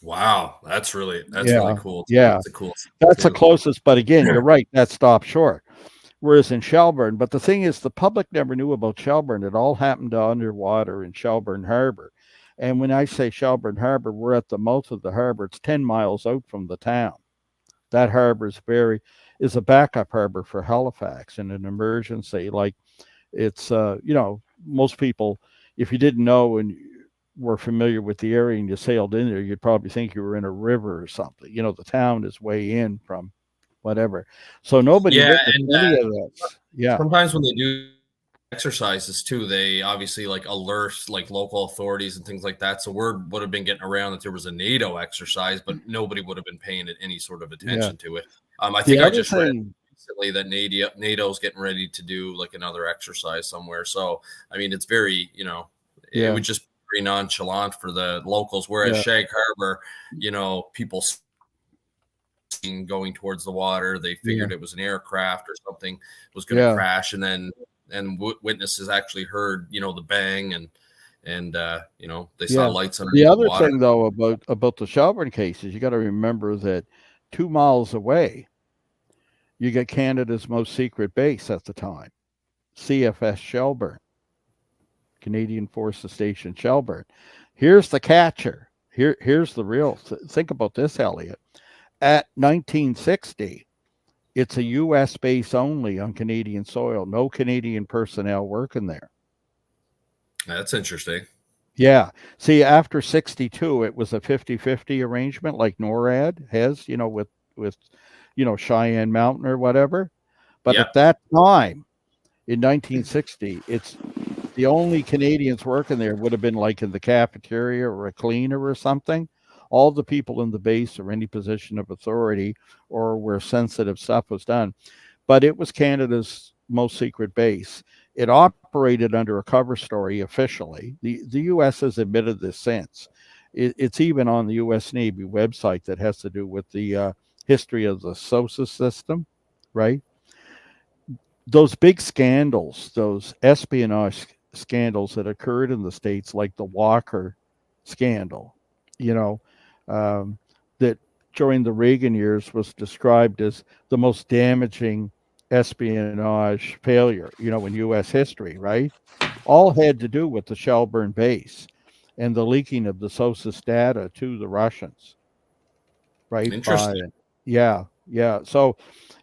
Wow, that's really cool. Yeah, that's a cool. That's the closest, but again, you're right. That stopped short. Whereas in Shelburne, but the thing is, the public never knew about Shelburne. It all happened underwater in Shelburne Harbor. And when I say Shelburne Harbor, we're at the mouth of the harbor. It's 10 miles out from the town. That harbor is a backup harbor for Halifax in an emergency. Like it's, most people, if you didn't know and were familiar with the area and you sailed in there, you'd probably think you were in a river or something. The town is way in from whatever. So nobody witnessed any of that. Yeah. Sometimes when they do exercises too, they obviously like alert like local authorities and things like that. So word would have been getting around that there was a NATO exercise, but nobody would have been paying any sort of attention to it. I think I just read recently that NATO's getting ready to do like another exercise somewhere. So I mean, it's very, it would just be very nonchalant for the locals. Whereas Shag Harbour, people going towards the water, they figured it was an aircraft or something was going to crash, and then witnesses actually heard the bang and they saw lights under the other water. Thing though about the Shelburne cases, you got to remember that 2 miles away you get Canada's most secret base at the time, CFS Shelburne, Canadian Forces Station Shelburne. Here's the catcher. Here's the real think about this, Elliott. At 1960, it's a U.S. base only on Canadian soil. No Canadian personnel working there. That's interesting. Yeah. See, after 62, it was a 50-50 arrangement like NORAD has, with Cheyenne Mountain or whatever. But at that time, in 1960, it's the only Canadians working there would have been like in the cafeteria or a cleaner or something. All the people in the base or any position of authority or where sensitive stuff was done. But it was Canada's most secret base. It operated under a cover story officially. The U.S. has admitted this since. It's even on the U.S. Navy website that has to do with the history of the SOSA system, right? Those big scandals, those espionage scandals that occurred in the States, like the Walker scandal, that during the Reagan years was described as the most damaging espionage failure, in U.S. history, right? All had to do with the Shelburne base and the leaking of the SOSUS data to the Russians, right? Interesting. Yeah. So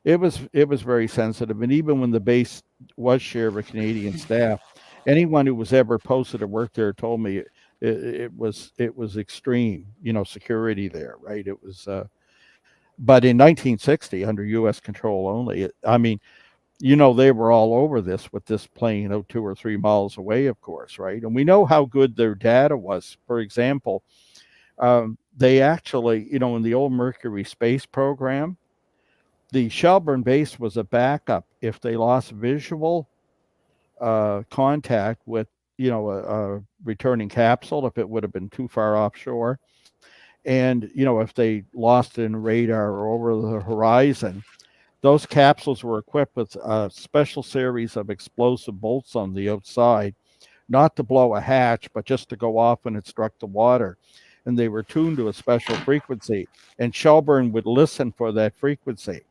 it was very sensitive. And even when the base was shared with Canadian staff, anyone who was ever posted to work there told me it was extreme, security there, right? It was, but in 1960, under U.S. control only, they were all over this with this plane 2 or 3 miles away, of course, right? And we know how good their data was. For example, they actually, in the old Mercury space program, the Shelburne base was a backup if they lost visual contact with a returning capsule, if it would have been too far offshore, and if they lost in radar or over the horizon, those capsules were equipped with a special series of explosive bolts on the outside, not to blow a hatch, but just to go off when it struck the water. And they were tuned to a special frequency, and Shelburne would listen for that frequency,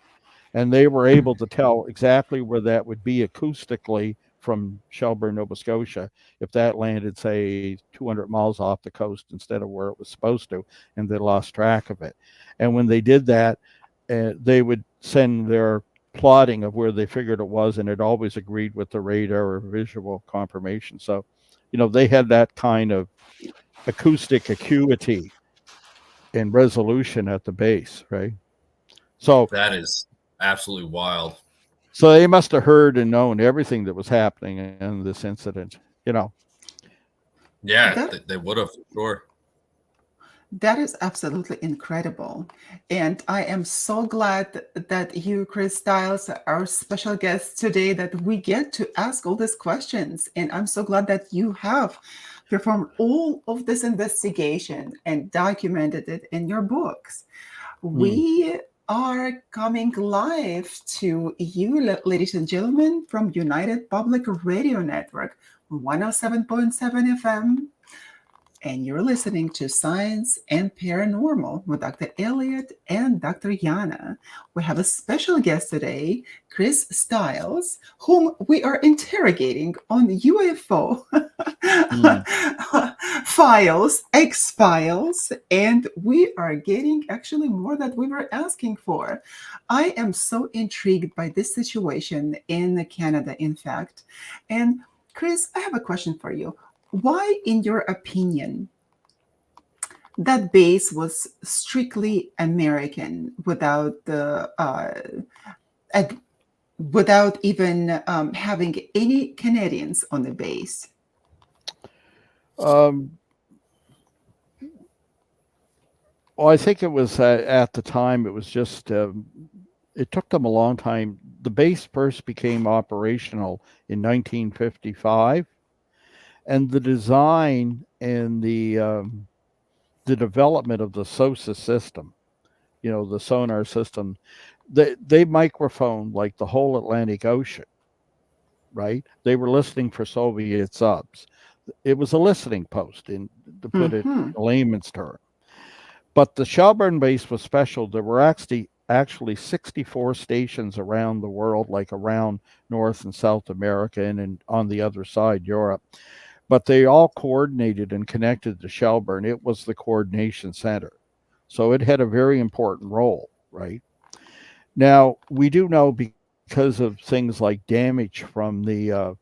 and they were able to tell exactly where that would be acoustically from Shelburne, Nova Scotia, if that landed, say, 200 miles off the coast instead of where it was supposed to, and they lost track of it. And when they did that, they would send their plotting of where they figured it was, and it always agreed with the radar or visual confirmation. So, they had that kind of acoustic acuity and resolution at the base, right? So that is absolutely wild. So they must have heard and known everything that was happening in this incident. Yeah, they would have, for sure. That is absolutely incredible. And I am so glad that you, Chris Stiles, are our special guest today, that we get to ask all these questions. And I'm so glad that you have performed all of this investigation and documented it in your books. We are coming live to you, ladies and gentlemen, from United Public Radio Network, 107.7 FM. And you're listening to Science and Paranormal with Dr. Elliott and Dr. Yana. We have a special guest today, Chris Stiles, whom we are interrogating on UFO files, X-Files, and we are getting actually more than we were asking for. I am so intrigued by this situation in Canada, in fact. And Chris, I have a question for you. Why, in your opinion, that base was strictly American without the without even having any Canadians on the base? Well, I think it was at the time. It was just it took them a long time. The base first became operational in 1955. And the design and the development of the SOSA system, the sonar system, they microphoned like the whole Atlantic Ocean, right? They were listening for Soviet subs. It was a listening post, to put it in layman's term. But the Shelburne base was special. There were actually 64 stations around the world, like around North and South America and on the other side, Europe. But they all coordinated and connected to Shelburne. It was the coordination center. So it had a very important role, right? Now, we do know because of things like damage from the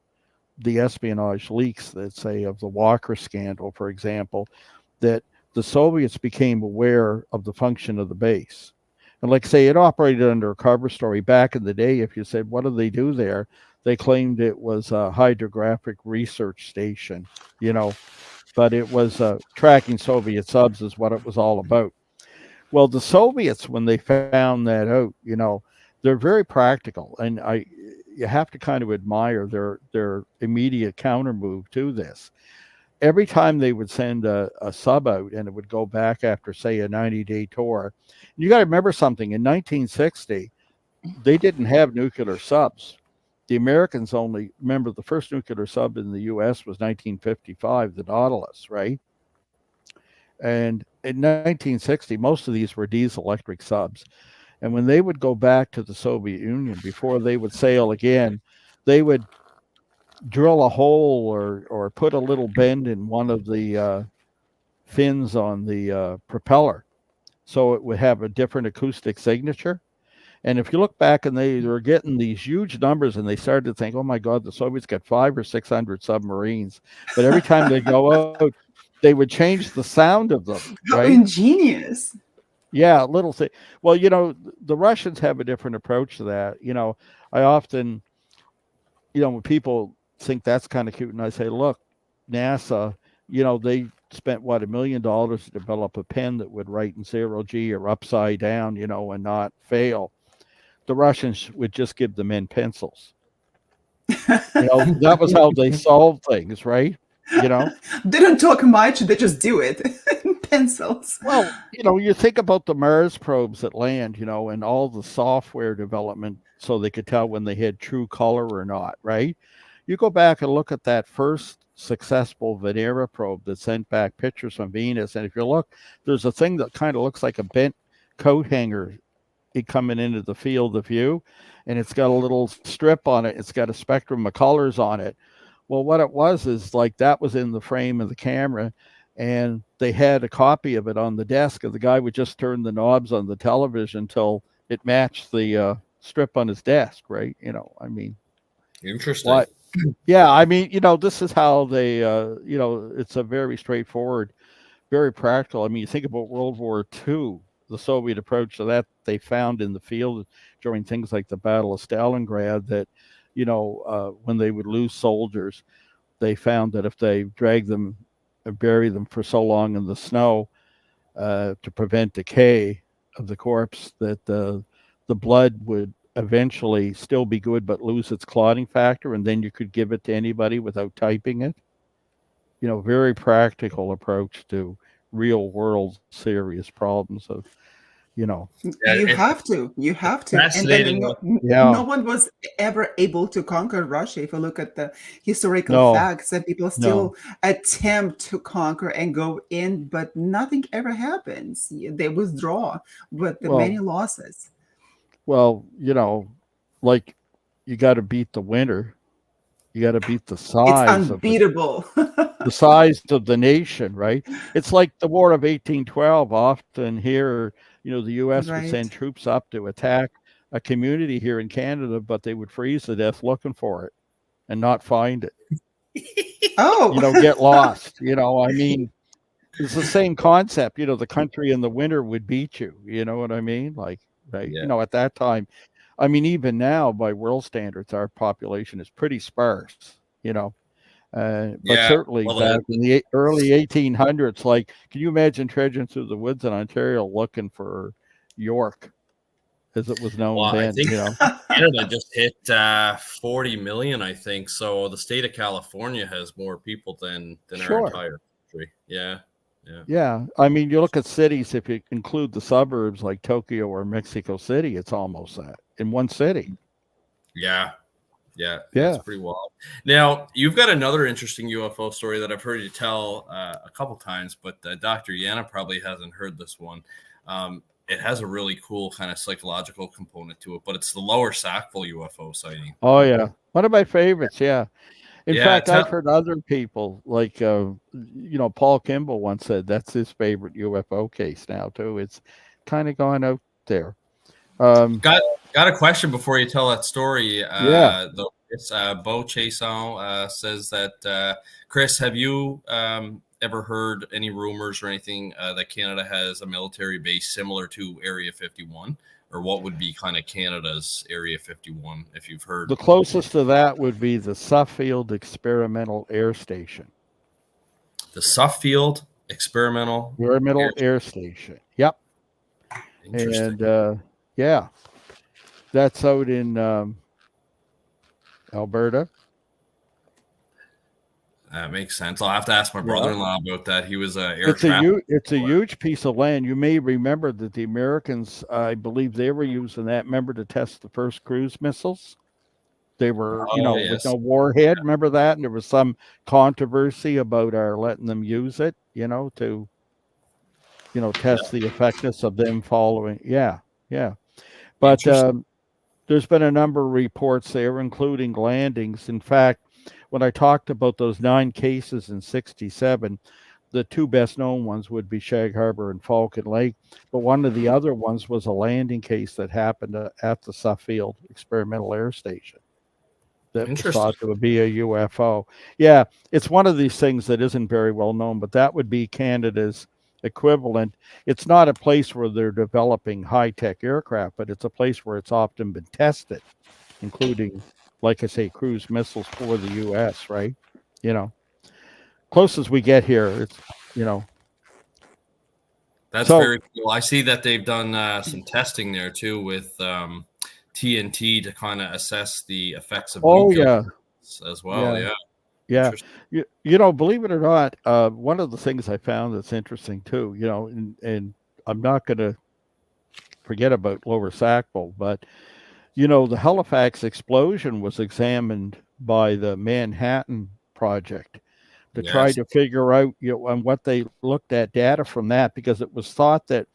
espionage leaks, let's say, of the Walker scandal, for example, that the Soviets became aware of the function of the base. And like say, it operated under a cover story back in the day. If you said, what do they do there? They claimed it was a hydrographic research station, but it was tracking Soviet subs is what it was all about. Well, the Soviets, when they found that out, they're very practical. And you have to kind of admire their immediate counter move to this. Every time they would send a sub out and it would go back after, say, a 90-day tour. You got to remember something. In 1960, they didn't have nuclear subs. The Americans only, remember, the first nuclear sub in the U.S. was 1955, the Nautilus, right? And in 1960, most of these were diesel electric subs. And when they would go back to the Soviet Union, before they would sail again, they would drill a hole or put a little bend in one of the fins on the propeller so it would have a different acoustic signature. And if you look back and they were getting these huge numbers and they started to think, oh my God, the Soviets got 500 or 600 submarines. But every time they go out, they would change the sound of them. How right? ingenious. Yeah, little thing. Well, the Russians have a different approach to that. I often, when people think that's kind of cute, and I say, look, NASA, they spent $1 million to develop a pen that would write in 0G or upside down, and not fail. The Russians would just give the men pencils. That was how they solved things, right? They don't talk much, they just do it. Pencils. Well, you think about the Mars probes that land, and all the software development so they could tell when they had true color or not, right? You go back and look at that first successful Venera probe that sent back pictures from Venus, and if you look, there's a thing that kind of looks like a bent coat hanger coming into the field of view, and it's got a little strip on it. It's got a spectrum of colors on it. Well, what it was is like that was in the frame of the camera, and they had a copy of it on the desk, and the guy would just turn the knobs on the television until it matched the strip on his desk, right? Interesting. What? Yeah, this is how they, it's a very straightforward, very practical. You think about World War II, the Soviet approach to that they found in the field during things like the Battle of Stalingrad that, when they would lose soldiers, they found that if they drag them and bury them for so long in the snow to prevent decay of the corpse, that the blood would eventually still be good but lose its clotting factor, and then you could give it to anybody without typing it. You know, very practical approach to real world serious problems of, you know. You have to. And then no one was ever able to conquer Russia. If you look at the historical facts, and people still attempt to conquer and go in, but nothing ever happens. They withdraw with the many losses. Well, you know, like, you got to beat the winter. You got to beat the size. It's unbeatable. The size of the nation, right? It's like the War of 1812. Often here, you know, the U.S. would send troops up to attack a community here in Canada, but they would freeze to death looking for it and not find it. You know, get lost. You know, I mean, it's the same concept. You know, the country in the winter would beat you. You know what I mean? Like, you know, at that time, I mean, even now, by world standards, our population is pretty sparse, you know. But certainly back in the early 1800s, like, can you imagine trudging through the woods in Ontario looking for York, as it was known then? I think, you know, Canada just hit 40 million, I think. So the state of California has more people than our entire country. Yeah. I mean, you look at cities, if you include the suburbs like Tokyo or Mexico City, it's almost that in one city. Yeah. It's pretty wild. Now, you've got another interesting UFO story that I've heard you tell a couple times, but Dr. Yana probably hasn't heard this one. It has a really cool kind of psychological component to it, but it's the Lower Sackville UFO sighting. Oh, yeah. One of my favorites, In fact, I've heard other people, like, you know, Paul Kimball once said that's his favorite UFO case now, too. It's kind of gone out there. Got a question before you tell that story. It's Bo Chason says that, Chris, have you ever heard any rumors or anything that Canada has a military base similar to Area 51? Or what would be kind of Canada's Area 51, if you've heard? The closest to that would be the Suffield Experimental Air Station. The Suffield Experimental Air Station. Yep. And that's out in Alberta. That makes sense. I'll have to ask my brother-in-law about that. He was air traffic. It's a huge piece of land. You may remember that the Americans, I believe they were using that, remember, to test the first cruise missiles. They were, with no warhead. Remember that? And there was some controversy about our letting them use it, to, test the effectiveness of them following. Yeah. But there's been a number of reports there, including landings. In fact, when I talked about those 9 cases in 1967, the 2 best known ones would be Shag Harbour and Falcon Lake. But one of the other ones was a landing case that happened at the Suffield Experimental Air Station that was thought to be a UFO. Yeah, it's one of these things that isn't very well known, but that would be Canada's equivalent. It's not a place where they're developing high-tech aircraft, but it's a place where it's often been tested, including, like I say, cruise missiles for the U.S., right? Closest we get here, it's, That's very cool. I see that they've done some testing there, too, with TNT to kind of assess the effects of as well. Yeah. Believe it or not, one of the things I found that's interesting, too, and I'm not going to forget about Lower Sackville, but the Halifax explosion was examined by the Manhattan Project to try to figure out, and what they looked at data from that, because it was thought that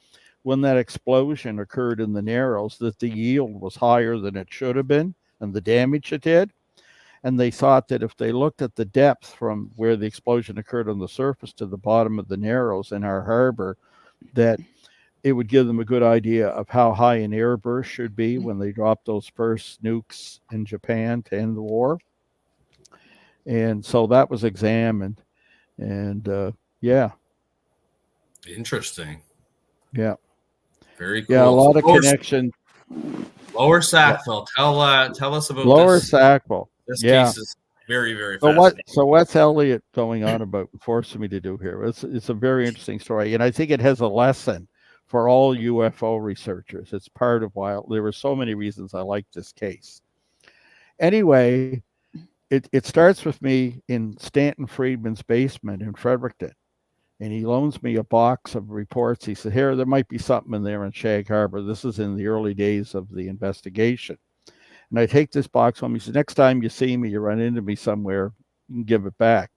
when that explosion occurred in the Narrows, that the yield was higher than it should have been and the damage it did. And they thought that if they looked at the depth from where the explosion occurred on the surface to the bottom of the Narrows in our harbor, that it would give them a good idea of how high an air burst should be when they dropped those first nukes in Japan to end the war. And so that was examined. And Interesting. Yeah. Very cool. Yeah, a lot of connection. Lower Sackville. Tell us about Lower Sackville. This case is Very, very So fascinating. what's Elliott going on about, forcing me to do here? It's a very interesting story, and I think it has a lesson for all UFO researchers. It's part of why there were so many reasons I like this case. Anyway, it starts with me in Stanton Friedman's basement in Fredericton, and he loans me a box of reports. He said, "Here, there might be something in there in Shag Harbour." This is in the early days of the investigation. And I take this box home. He said, "Next time you see me, you run into me somewhere, you can give it back."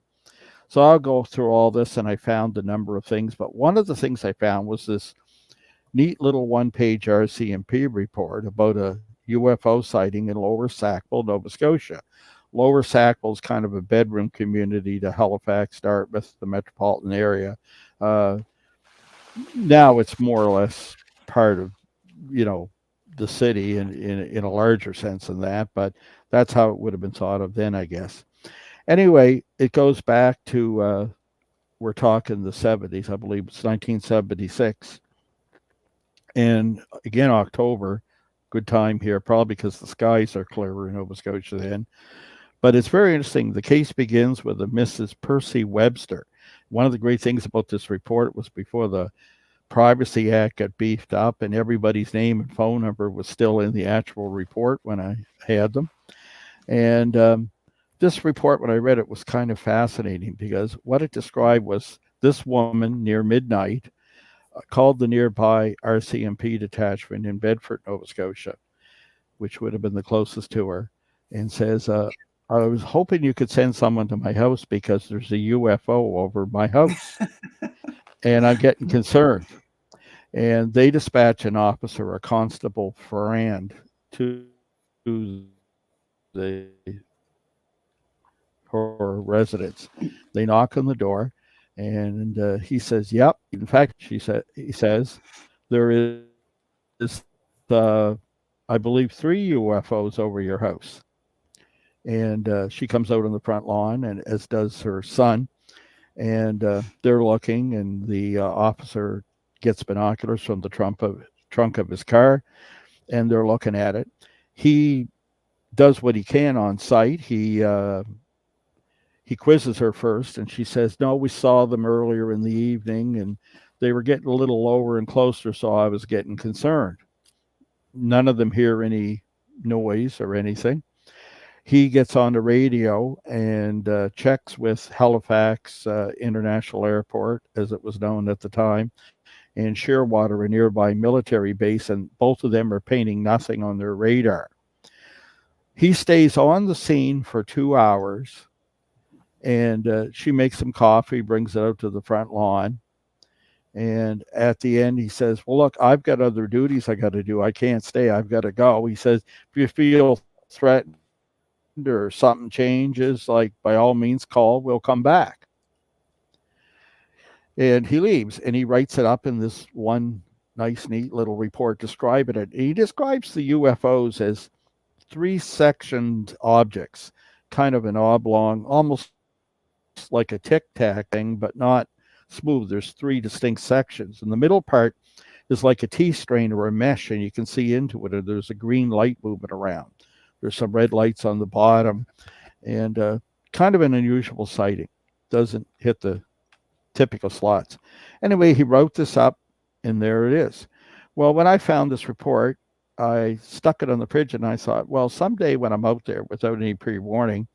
So I'll go through all this, and I found a number of things. But one of the things I found was this neat little one-page RCMP report about a UFO sighting in Lower Sackville, Nova Scotia. Lower Sackville is kind of a bedroom community to Halifax, Dartmouth, the metropolitan area. Now it's more or less part of, the city in a larger sense than that, but that's how it would have been thought of then, I guess. Anyway, it goes back to, we're talking the 70s, I believe it's 1976. And again, October, good time here, probably because the skies are clearer in Nova Scotia then. But it's very interesting. The case begins with a Mrs. Percy Webster. One of the great things about this report was before the Privacy Act got beefed up and everybody's name and phone number was still in the actual report when I had them. And this report, when I read it, was kind of fascinating because what it described was this woman near midnight called the nearby RCMP detachment in Bedford, Nova Scotia, which would have been the closest to her, and says, I was hoping you could send someone to my house because there's a UFO over my house and I'm getting concerned. And they dispatch an officer, a constable Ferrand, to the her residence. They knock on the door, and he says, "Yep." In fact, he says, "There is, I believe, 3 UFOs over your house." And she comes out on the front lawn, and as does her son, and they're looking, and the officer gets binoculars from the trunk of his car, and they're looking at it. He does what he can on site. He quizzes her first, and she says, "No, we saw them earlier in the evening, and they were getting a little lower and closer, so I was getting concerned. None of them hear any noise or anything." He gets on the radio and checks with Halifax International Airport, as it was known at the time, and Shearwater, a nearby military base, and both of them are painting nothing on their radar. He stays on the scene for 2 hours, and she makes some coffee, brings it out to the front lawn. And at the end, he says, "Well, look, I've got other duties I got to do. I can't stay. I've got to go." He says, "If you feel threatened or something changes, like, by all means call, we'll come back." And he leaves, and he writes it up in this one nice, neat little report describing it. He describes the UFOs as 3-sectioned objects, kind of an oblong, almost like a tic-tac thing, but not smooth. There's 3 distinct sections, and the middle part is like a T-strain or a mesh, and you can see into it, and there's a green light moving around. There's some red lights on the bottom, and kind of an unusual sighting. Doesn't hit the typical slots. Anyway, he wrote this up, and there it is. Well, when I found this report, I stuck it on the fridge, and I thought, well, someday when I'm out there without any pre-warning,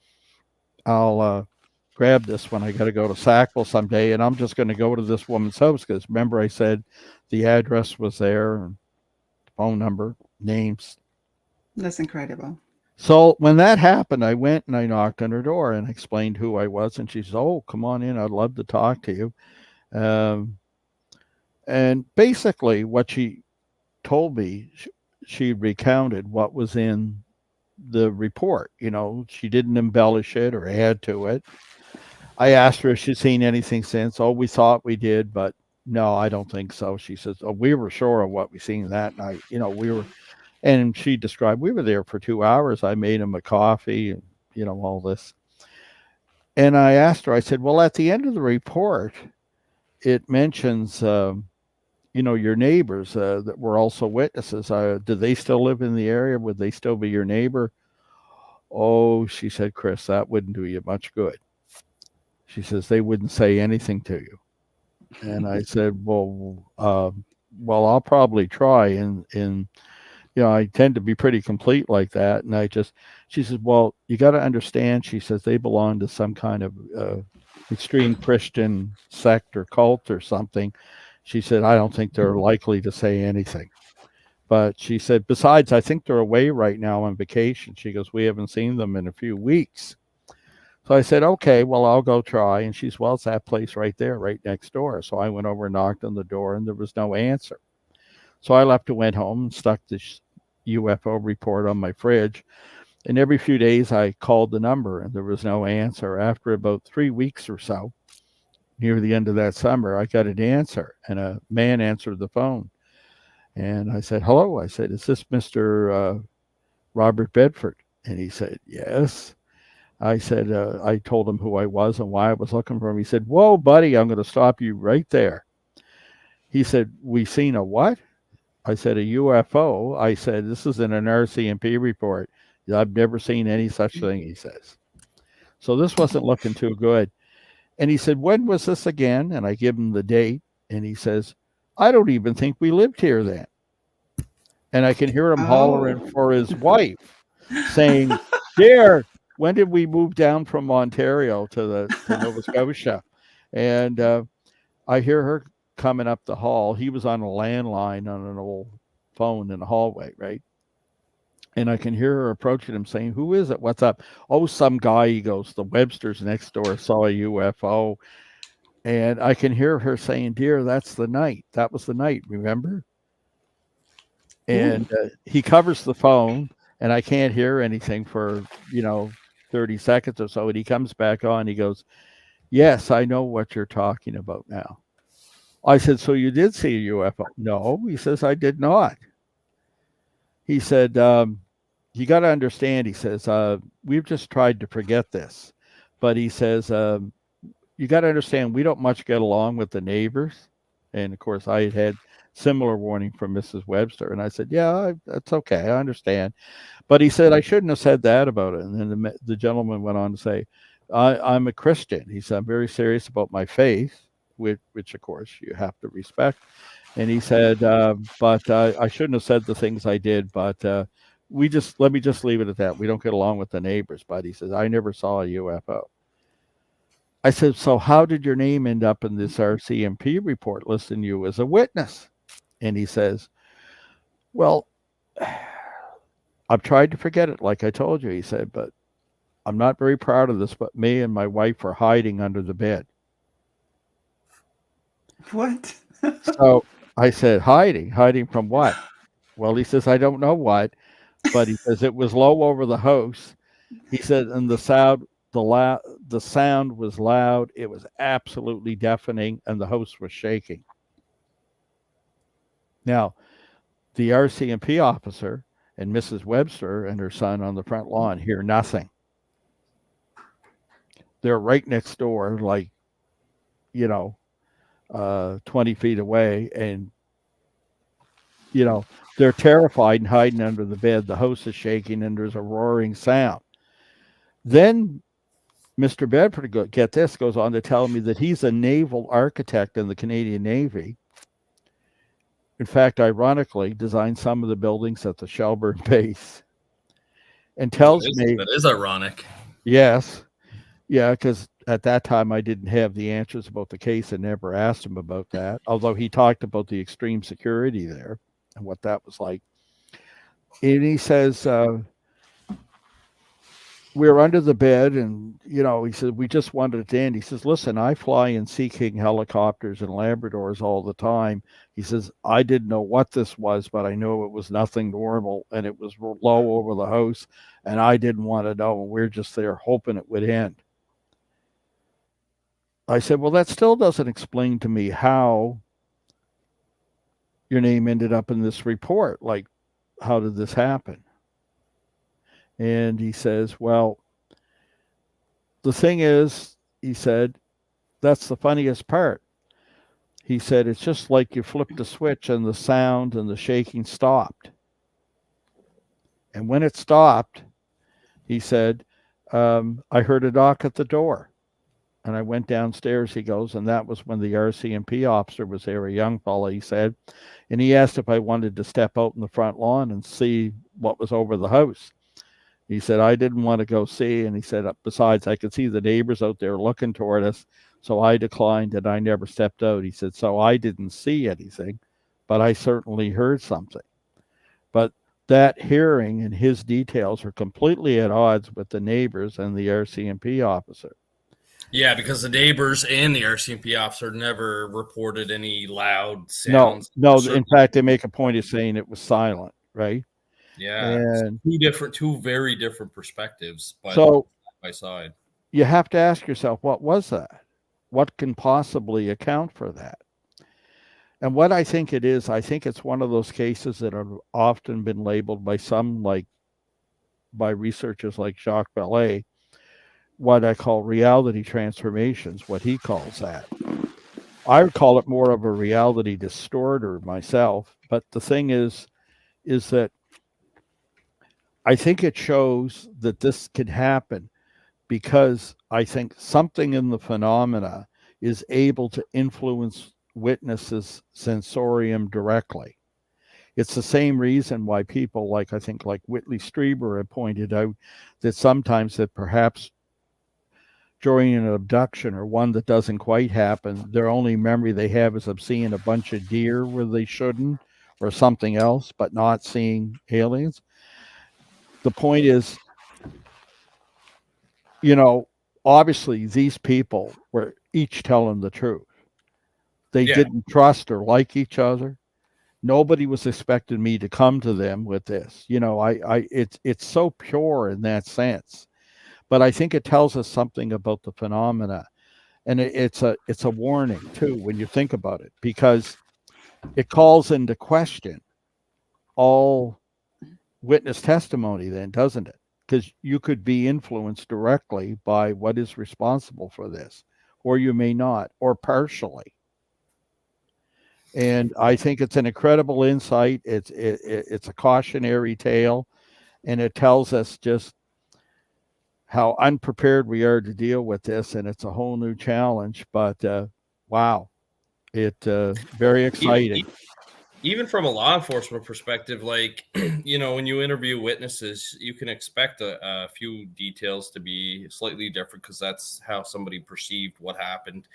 I'll grab this when I got to go to Sackville someday, and I'm just going to go to this woman's house because remember I said the address was there, and phone number, names. That's incredible. So when that happened, I went and I knocked on her door and explained who I was. And she said, "Oh, come on in. I'd love to talk to you." And basically what she told me, she recounted what was in the report. She didn't embellish it or add to it. I asked her if she'd seen anything since. "Oh, we thought we did, but no, I don't think so." She says, "Oh, we were sure of what we seen that night. We were..." And she described, we were there for 2 hours. I made him a coffee and, all this. And I asked her, I said, "Well, at the end of the report, it mentions, your neighbors that were also witnesses. Do they still live in the area? Would they still be your neighbor?" Oh, she said, Chris, that wouldn't do you much good. She says, they wouldn't say anything to you. And I said, well, I'll probably try. And I tend to be pretty complete like that. And she says, well, you got to understand, she says, they belong to some kind of extreme Christian sect or cult or something. She said, I don't think they're likely to say anything. But she said, besides, I think they're away right now on vacation. She goes, we haven't seen them in a few weeks. So I said, okay, well, I'll go try. And she's, well, it's that place right there, right next door. So I went over and knocked on the door, and there was no answer. So I left and went home and stuck this UFO report on my fridge. And every few days I called the number, and there was no answer. After about 3 weeks or so, near the end of that summer, I got an answer, and a man answered the phone. And I said, hello. I said, is this Mr. Robert Bedford? And he said, yes. I said, I told him who I was and why I was looking for him. He said, whoa, buddy, I'm going to stop you right there. He said, we seen a what? I said, a UFO. I said, this is in an RCMP report. I've never seen any such thing, he says. So this wasn't looking too good. And he said, when was this again? And I give him the date. And he says, I don't even think we lived here then. And I can hear him hollering for his wife, saying, dear, when did we move down from Ontario to Nova Scotia? And I hear her coming up the hall. He was on a landline on an old phone in the hallway, right? And I can hear her approaching him saying, who is it? What's up? Oh, some guy. He goes, the Websters next door saw a UFO. And I can hear her saying, dear, that's the night. That was the night, remember? And he covers the phone, and I can't hear anything for, 30 seconds or so. And he comes back on. He goes, yes, I know what you're talking about now. I said, so you did see a UFO? No, he says, I did not. He said, you got to understand, he says, we've just tried to forget this. But he says, you got to understand, we don't much get along with the neighbors. And of course, I had similar warning from Mrs. Webster. And I said, yeah, that's okay. I understand. But he said, I shouldn't have said that about it. And then the gentleman went on to say, I'm a Christian. He said, I'm very serious about my faith, which of course you have to respect. And he said, but I shouldn't have said the things I did, but let me just leave it at that. We don't get along with the neighbors. But he says, I never saw a UFO. I said, so how did your name end up in this RCMP report listing you as a witness? And he says, well, I've tried to forget it, like I told you, he said, but I'm not very proud of this, but me and my wife were hiding under the bed. What? So I said, hiding from what? Well, he says, I don't know what, but he says it was low over the house. He said, and the sound was loud. It was absolutely deafening, and the house was shaking. Now, the RCMP officer and Mrs. Webster and her son on the front lawn hear nothing. They're right next door, like, 20 feet away, and they're terrified and hiding under the bed. The house is shaking, and there's a roaring sound. Then Mr. Bedford, get this, goes on to tell me that he's a naval architect in the Canadian Navy. In fact, ironically, designed some of the buildings at the Shelburne base. And tells me that is ironic. Yes. Yeah, because at that time I didn't have the answers about the case and never asked him about that. Although he talked about the extreme security there and what that was like. And he says, we were under the bed, and, he said, we just wanted it to end. He says, listen, I fly in Sea King helicopters and Labradors all the time. He says, I didn't know what this was, but I knew it was nothing normal, and it was low over the house, and I didn't want to know, and we're just there hoping it would end. I said, well, that still doesn't explain to me how your name ended up in this report. Like, how did this happen? And he says, well, the thing is, he said, that's the funniest part. He said, it's just like you flipped a switch and the sound and the shaking stopped. And when it stopped, He said, I heard a knock at the door. And I went downstairs, he goes, and that was when the RCMP officer was there, a young fella, he said. And he asked if I wanted to step out in the front lawn and see what was over the house. He said, I didn't want to go see. And he said, besides, I could see the neighbors out there looking toward us. So I declined and I never stepped out. He said, so I didn't see anything, but I certainly heard something. But that hearing and his details are completely at odds with the neighbors and the RCMP officer. Yeah, because the neighbors and the RCMP officer never reported any loud sounds. No. In fact, they make a point of saying it was silent, right? Yeah, and two very different perspectives, but so side by side. You have to ask yourself, what was that? What can possibly account for that? And what I think it is, I think it's one of those cases that have often been labeled by some, like by researchers like Jacques Vallée, what I call reality transformations, what he calls that. I would call it more of a reality distorter myself. But the thing is that I think it shows that this could happen because I think something in the phenomena is able to influence witnesses' sensorium directly. It's the same reason why people like, I think like Whitley Strieber have pointed out that sometimes that perhaps during an abduction or one that doesn't quite happen, their only memory they have is of seeing a bunch of deer where they shouldn't or something else, but not seeing aliens. The point is, obviously these people were each telling the truth. They didn't trust or like each other. Nobody was expecting me to come to them with this. It's so pure in that sense. But I think it tells us something about the phenomena. And it's a warning too, when you think about it, because it calls into question all witness testimony then, doesn't it? Because you could be influenced directly by what is responsible for this, or you may not, or partially. And I think it's an incredible insight. It's a cautionary tale, and it tells us just how unprepared we are to deal with this, and it's a whole new challenge. But wow, very exciting. Even from a law enforcement perspective, like, when you interview witnesses, you can expect a few details to be slightly different because that's how somebody perceived what happened.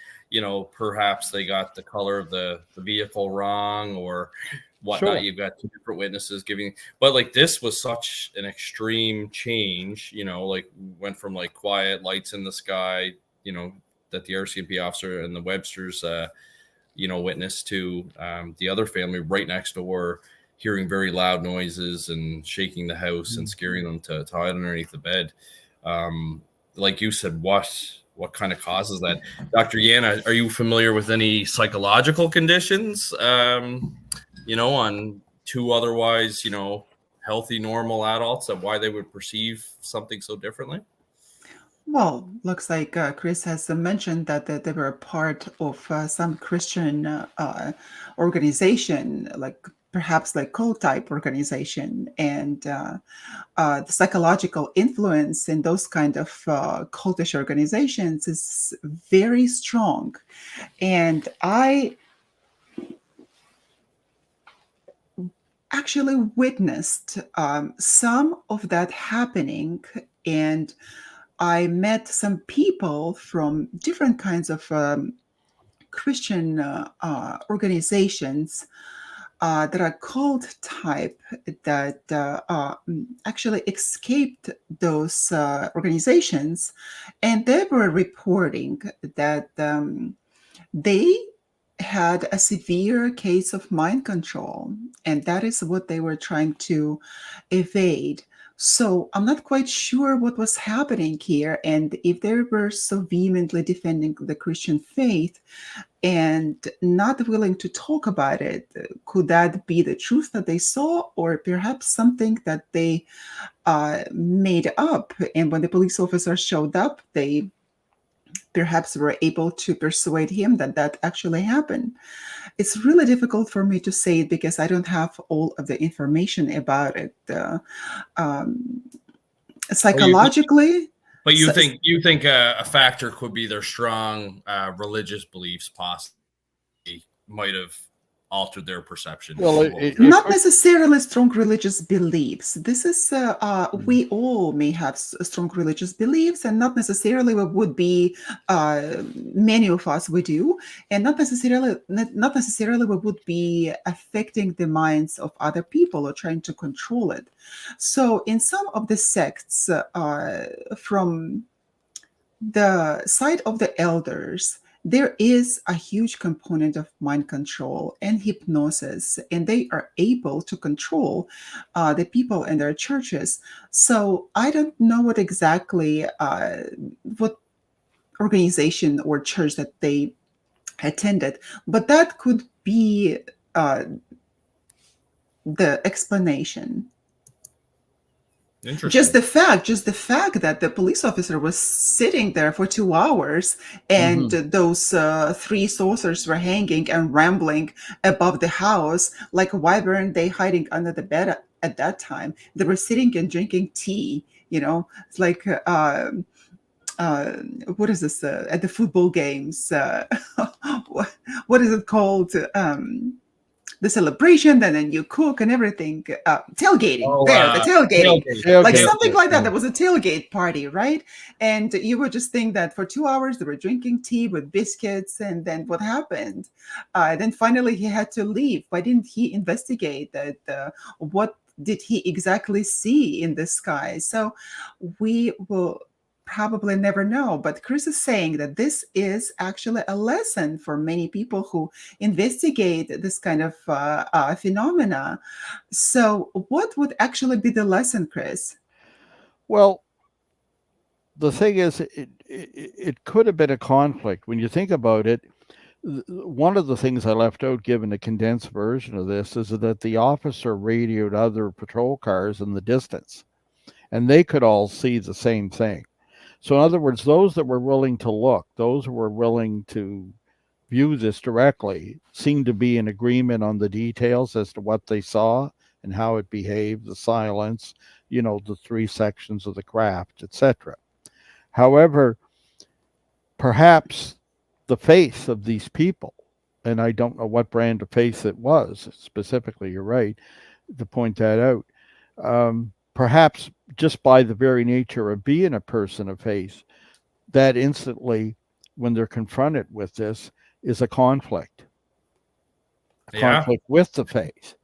Perhaps they got the color of the vehicle wrong or whatnot. Sure. You've got two different witnesses giving, but like this was such an extreme change, like went from like quiet lights in the sky, that the RCMP officer and the Websters, witness to the other family right next door hearing very loud noises and shaking the house and scaring them to hide underneath the bed. Like you said, what kind of causes that? Dr. Yana, are you familiar with any psychological conditions, on two otherwise, healthy, normal adults, of why they would perceive something so differently? Well, looks like Chris has mentioned that they were part of some Christian organization, like perhaps like cult type organization, and the psychological influence in those kind of cultish organizations is very strong. And I actually witnessed some of that happening, and I met some people from different kinds of Christian organizations that are cult type that actually escaped those organizations, and they were reporting that they had a severe case of mind control, and that is what they were trying to evade. So I'm not quite sure what was happening here, and if they were so vehemently defending the Christian faith and not willing to talk about it, could that be the truth that they saw, or perhaps something that they made up? And when the police officer showed up, they perhaps were able to persuade him that that actually happened. It's really difficult for me to say it because I don't have all of the information about it. Psychologically. But you think a factor could be their strong religious beliefs possibly might have altered their perception? Well, not necessarily strong religious beliefs. This is we all may have strong religious beliefs, and not necessarily what would be many of us we do, and not necessarily what would be affecting the minds of other people or trying to control it. So in some of the sects from the side of the elders, there is a huge component of mind control and hypnosis, and they are able to control the people in their churches. So I don't know what exactly what organization or church that they attended, but that could be the explanation. Just the fact that the police officer was sitting there for 2 hours and those 3 saucers were hanging and rambling above the house, like why weren't they hiding under the bed at that time? They were sitting and drinking tea, it's like what is this at the football games, what is it called, the celebration, and then you cook and everything. Tailgating. The tailgating. Like something like that. There was a tailgate party, right? And you would just think that for 2 hours they were drinking tea with biscuits, and then what happened? Then finally he had to leave. Why didn't he investigate that? What did he exactly see in the sky? So we will probably never know, but Chris is saying that this is actually a lesson for many people who investigate this kind of phenomena. So what would actually be the lesson, Chris? Well, the thing is, it could have been a conflict. When you think about it, one of the things I left out, given a condensed version of this, is that the officer radioed other patrol cars in the distance, and they could all see the same thing. So in other words, those that were willing to look, those who were willing to view this directly, seemed to be in agreement on the details as to what they saw and how it behaved, the silence, the 3 sections of the craft, etc. However, perhaps the face of these people, and I don't know what brand of face it was specifically, you're right to point that out, perhaps just by the very nature of being a person of faith, that instantly, when they're confronted with this, is a conflict with the faith.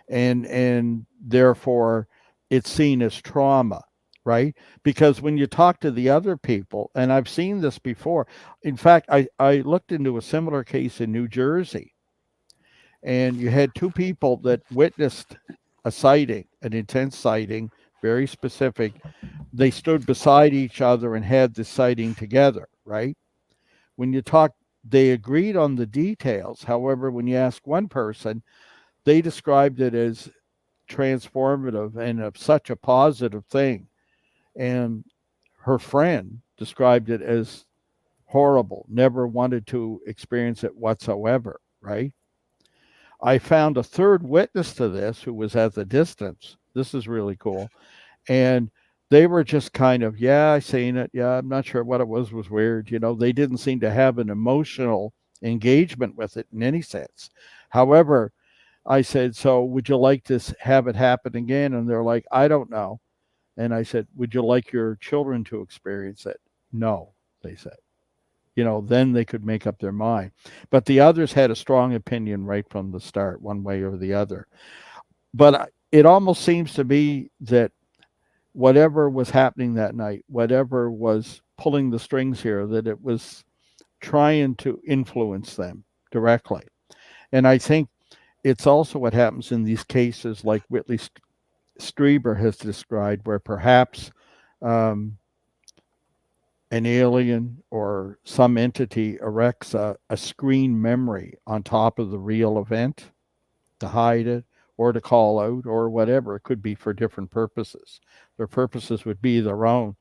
And therefore, it's seen as trauma, right? Because when you talk to the other people, and I've seen this before, in fact, I looked into a similar case in New Jersey, and you had 2 people that witnessed a sighting, an intense sighting, very specific. They stood beside each other and had this sighting together, right? When you talk, they agreed on the details. However, when you ask one person, they described it as transformative and of such a positive thing. And her friend described it as horrible, never wanted to experience it whatsoever, right? I found a third witness to this who was at the distance. This is really cool. And they were just kind of, yeah, I seen it. Yeah, I'm not sure what it was weird. They didn't seem to have an emotional engagement with it in any sense. However, I said, so would you like to have it happen again? And they're like, I don't know. And I said, would you like your children to experience it? No, they said. Then they could make up their mind. But the others had a strong opinion right from the start, one way or the other. But it almost seems to be that whatever was happening that night, whatever was pulling the strings here, that it was trying to influence them directly. And I think it's also what happens in these cases like Whitley Strieber has described, where perhaps an alien or some entity erects a screen memory on top of the real event to hide it or to call out or whatever. It could be for different purposes. Their purposes would be their own.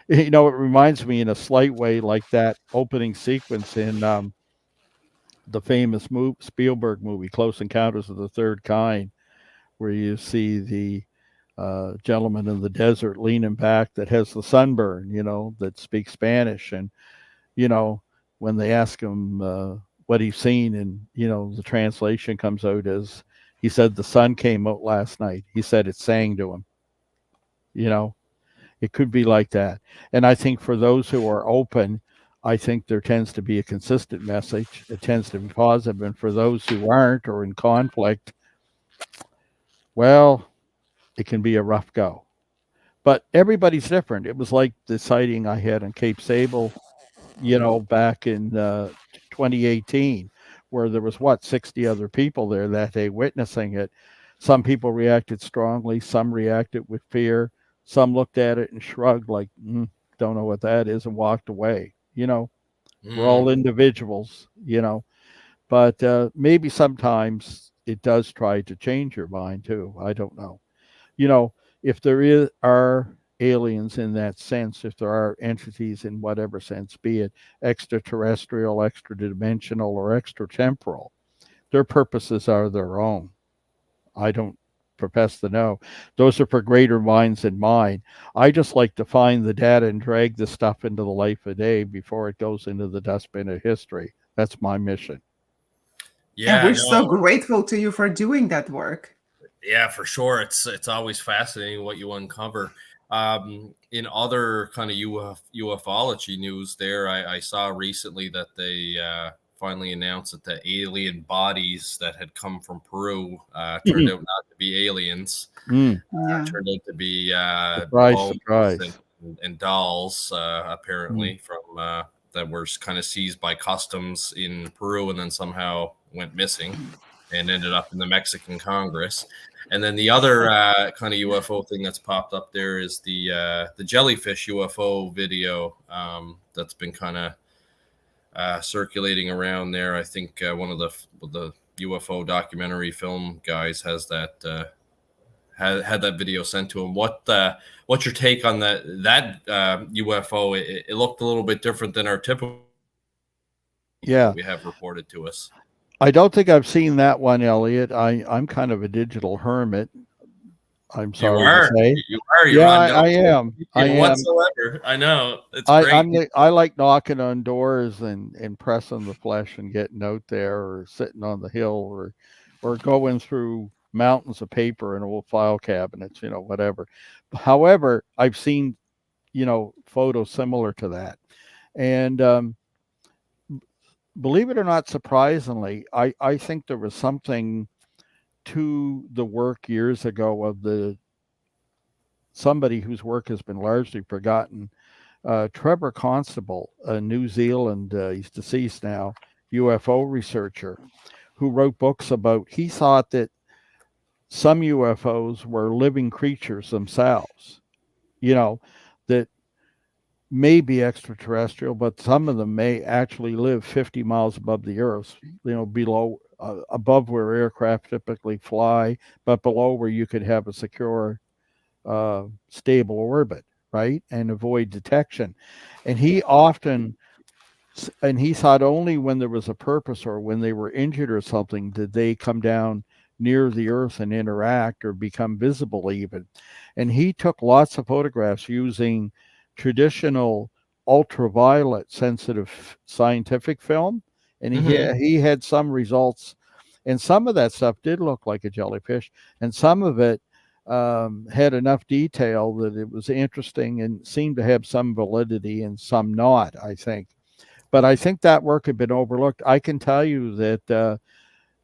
It reminds me in a slight way like that opening sequence in the famous Spielberg movie, Close Encounters of the Third Kind, where you see the gentleman in the desert leaning back that has the sunburn, that speaks Spanish. And, when they ask him what he's seen, and, the translation comes out as, he said the sun came out last night. He said it sang to him. It could be like that. And I think for those who are open, I think there tends to be a consistent message. It tends to be positive. And for those who aren't or in conflict, well, it can be a rough go. But everybody's different. It was like the sighting I had in Cape Sable, back in 2018, where there was 60 other people there that day witnessing it. Some people reacted strongly, some reacted with fear, some looked at it and shrugged like, don't know what that is, and walked away. We're all individuals, but maybe sometimes it does try to change your mind too. I don't know. If there are aliens in that sense, if there are entities in whatever sense, be it extraterrestrial, extra-dimensional, or extratemporal, their purposes are their own. I don't profess to know. Those are for greater minds than mine. I just like to find the data and drag the stuff into the light of day before it goes into the dustbin of history. That's my mission. Yeah, and we're so grateful to you for doing that work. Yeah, for sure. It's always fascinating what you uncover. In other kind of ufology news there, I saw recently that they finally announced that the alien bodies that had come from Peru turned out not to be aliens. Turned out to be bones and dolls, apparently, from that were kind of seized by customs in Peru and then somehow went missing and ended up in the Mexican Congress. And then the other kind of UFO thing that's popped up there is the jellyfish UFO video that's been kind of circulating around there. I think one of the UFO documentary film guys has that had that video sent to him. What's your take on that UFO? It looked a little bit different than our typical we have reported to us. I don't think I've seen that one, Elliott. I'm kind of a digital hermit. I'm sorry to say. You are. I am. Whatsoever. I know. It's great. I like knocking on doors and pressing the flesh and getting out there, or sitting on the hill, or going through mountains of paper and old file cabinets, whatever. However, I've seen, photos similar to that. And believe it or not, surprisingly, I think there was something to the work years ago of somebody whose work has been largely forgotten, Trevor Constable, New Zealand, he's deceased now, UFO researcher, who wrote books about, he thought that some UFOs were living creatures themselves, that may be extraterrestrial, but some of them may actually live 50 miles above the earth, below, above where aircraft typically fly, but below where you could have a secure, stable orbit, right, and avoid detection. And he thought only when there was a purpose, or when they were injured or something, did they come down near the earth and interact or become visible even. And he took lots of photographs using traditional ultraviolet sensitive scientific film, and he had some results, and some of that stuff did look like a jellyfish, and some of it had enough detail that it was interesting and seemed to have some validity, and some not, I think. But I think that work had been overlooked. I can tell you that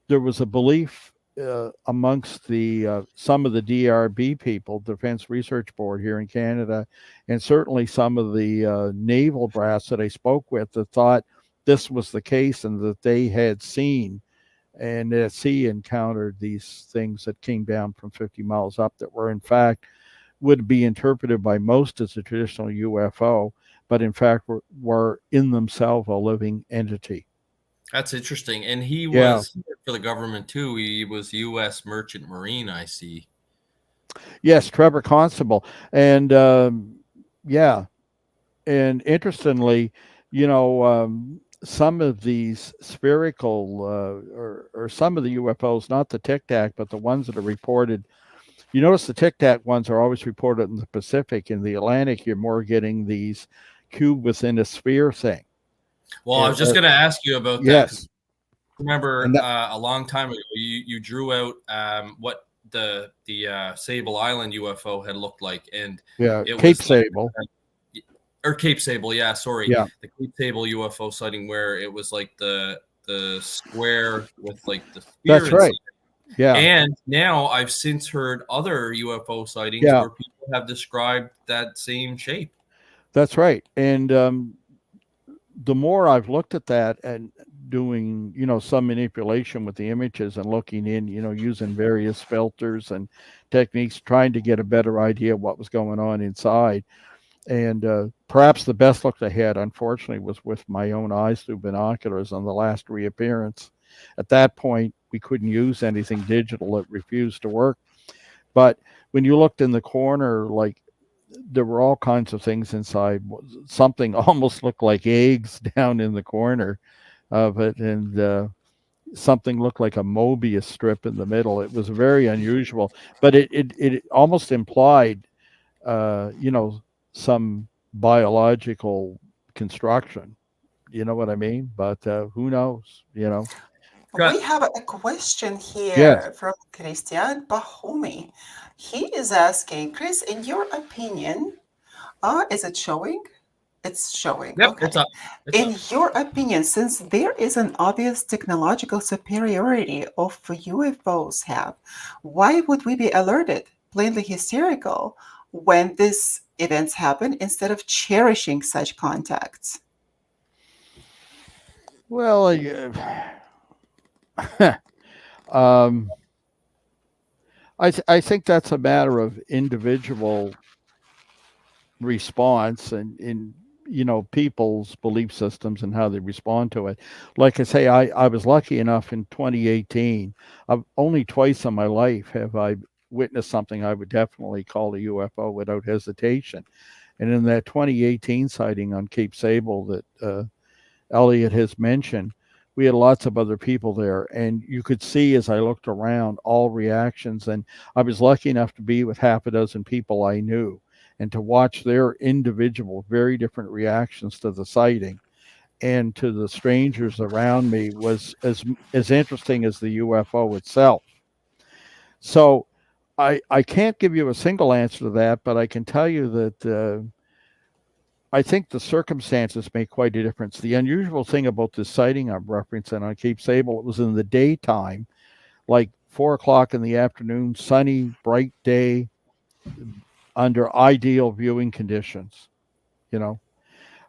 there was a belief amongst some of the DRB people, Defense Research Board here in Canada, and certainly some of the naval brass that I spoke with, that thought this was the case, and that they had seen and at sea encountered these things that came down from 50 miles up, that were in fact would be interpreted by most as a traditional UFO, but in fact were in themselves a living entity. That's interesting. And he was for the government too. He was U.S. Merchant Marine, I see. Yes, Trevor Constable. And and interestingly, some of these spherical or some of the UFOs, not the Tic Tac, but the ones that are reported, You notice the Tic Tac ones are always reported in the Pacific. In the Atlantic, you're more getting these cube within a sphere thing. Well, I was just going to ask you about that. Yes. Remember, a long time ago, you drew out what the Sable Island UFO had looked like, and it Cape was Sable. Or Cape Sable, yeah, sorry. Yeah. The Cape Sable UFO sighting where it was like the square with like the sphere. That's right. Yeah. And now I've since heard other UFO sightings where people have described that same shape. That's right. And the more I've looked at that and doing, some manipulation with the images and looking in, using various filters and techniques, trying to get a better idea of what was going on inside. And perhaps the best look I had, unfortunately, was with my own eyes through binoculars on the last reappearance. At that point, we couldn't use anything digital. It refused to work. But when you looked in the corner, like, there were all kinds of things inside. Something almost looked like eggs down in the corner of it, and something looked like a Mobius strip in the middle. It was very unusual, but it almost implied, some biological construction. You know what I mean? But who knows? We have a question here from Christian Bahumi. He is asking, Chris, in your opinion, is it showing? It's showing. Yep, okay. It's up. In your opinion, since there is an obvious technological superiority of UFOs have, why would we be alerted, plainly hysterical, when these events happen instead of cherishing such contacts? Well, I think that's a matter of individual response and in people's belief systems and how they respond to it. Like I say, I was lucky enough in 2018. Only twice in my life have I witnessed something I would definitely call a UFO without hesitation. And in that 2018 sighting on Cape Sable that Elliott has mentioned, we had lots of other people there, and you could see as I looked around all reactions. And I was lucky enough to be with half a dozen people I knew and to watch their individual, very different reactions to the sighting and to the strangers around me was as interesting as the UFO itself. So I can't give you a single answer to that, but I can tell you that I think the circumstances make quite a difference. The unusual thing about this sighting I'm referencing on Cape Sable, it was in the daytime, like 4 o'clock in the afternoon, sunny, bright day, under ideal viewing conditions.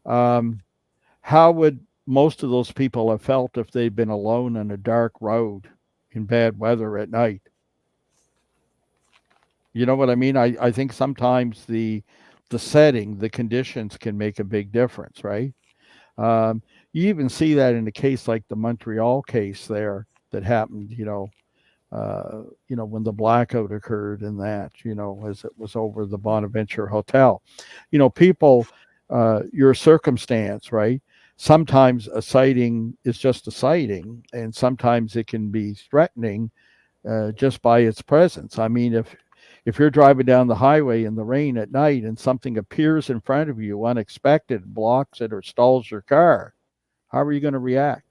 How would most of those people have felt if they'd been alone on a dark road in bad weather at night? You know what I mean? I think sometimes the setting, the conditions can make a big difference, right? You even see that in a case like the Montreal case there that happened, when the blackout occurred and that, as it was over the Bonaventure Hotel. People, your circumstance, right? Sometimes a sighting is just a sighting, and sometimes it can be threatening just by its presence. I mean, if you're driving down the highway in the rain at night and something appears in front of you unexpected, blocks it or stalls your car, how are you going to react?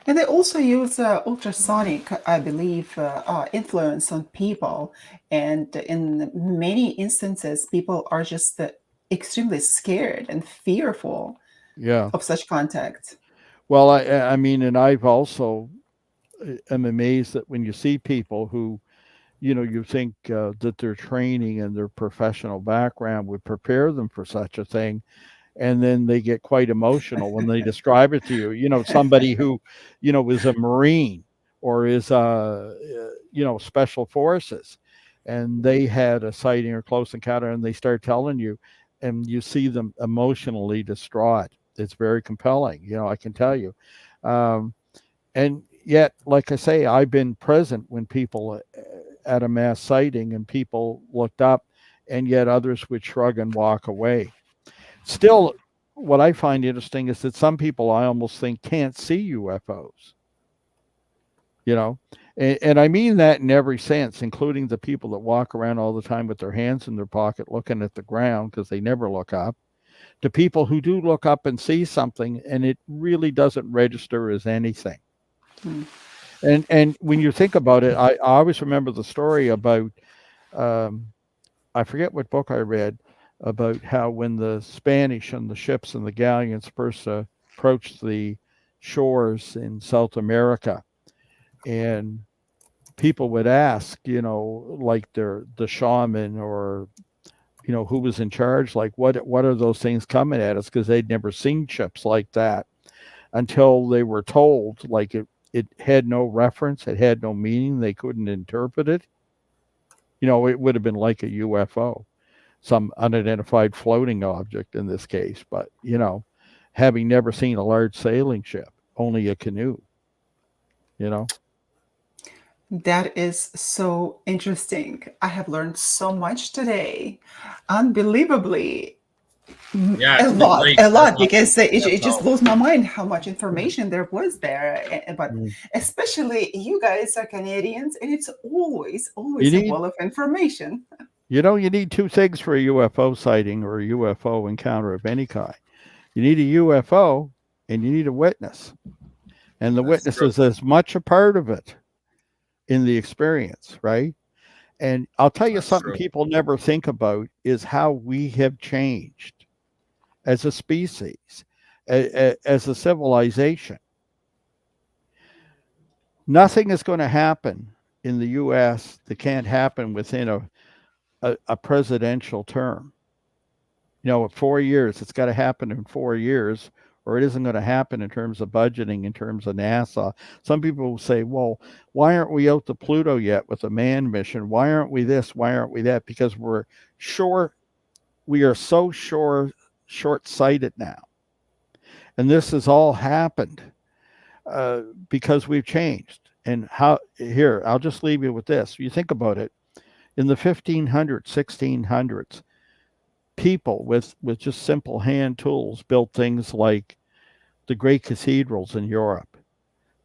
And they also use ultrasonic, I believe, influence on people. And in many instances, people are just extremely scared and fearful of such contact. Well, I mean, and I've also am amazed that when you see people who, you think that their training and their professional background would prepare them for such a thing. And then they get quite emotional when they describe it to you. Somebody who, is a Marine or is, special forces, and they had a sighting or close encounter and they start telling you, and you see them emotionally distraught. It's very compelling, I can tell you. And yet, like I say, I've been present when people at a mass sighting and people looked up, and yet others would shrug and walk away. Still, what I find interesting is that some people I almost think can't see UFOs. you know. And I mean that in every sense, including the people that walk around all the time with their hands in their pocket looking at the ground because they never look up, to people who do look up and see something and it really doesn't register as anything. Hmm. And when you think about it, I always remember the story about, I forget what book I read, about how when the Spanish and the ships and the galleons first approached the shores in South America, and people would ask, you know, like the shaman or, you know, who was in charge, like what are those things coming at us, because they'd never seen ships like that until they were told, like it had no reference, it had no meaning, they couldn't interpret it. You know, it would have been like a UFO, some unidentified floating object in this case, but you know, having never seen a large sailing ship, only a canoe, you know. That is so interesting. I have learned so much today. Unbelievably, Yeah, a it's been lot, great. a That's lot, not because it just UFO. blows my mind how much information there was there. But Mm. especially you guys are Canadians, and it's always, You always a need, wall of information. you know, you need two things for a UFO sighting or a UFO encounter of any kind. You need a UFO and you need a witness. And the That's witness true. is as much a part of it in the experience, right? And I'll tell you That's something true. people never think about is how we have changed as a species, as a civilization. Nothing is going to happen in the US that can't happen within a presidential term. You know, 4 years, it's got to happen in 4 years, or it isn't going to happen in terms of budgeting, in terms of NASA. Some people will say, well, why aren't we out to Pluto yet with a manned mission? Why aren't we this? Why aren't we that? Because we are so short-sighted now. And this has all happened because we've changed. And how, here, I'll just leave you with this. You think about it. In the 1500s, 1600s, people with just simple hand tools built things like the great cathedrals in Europe.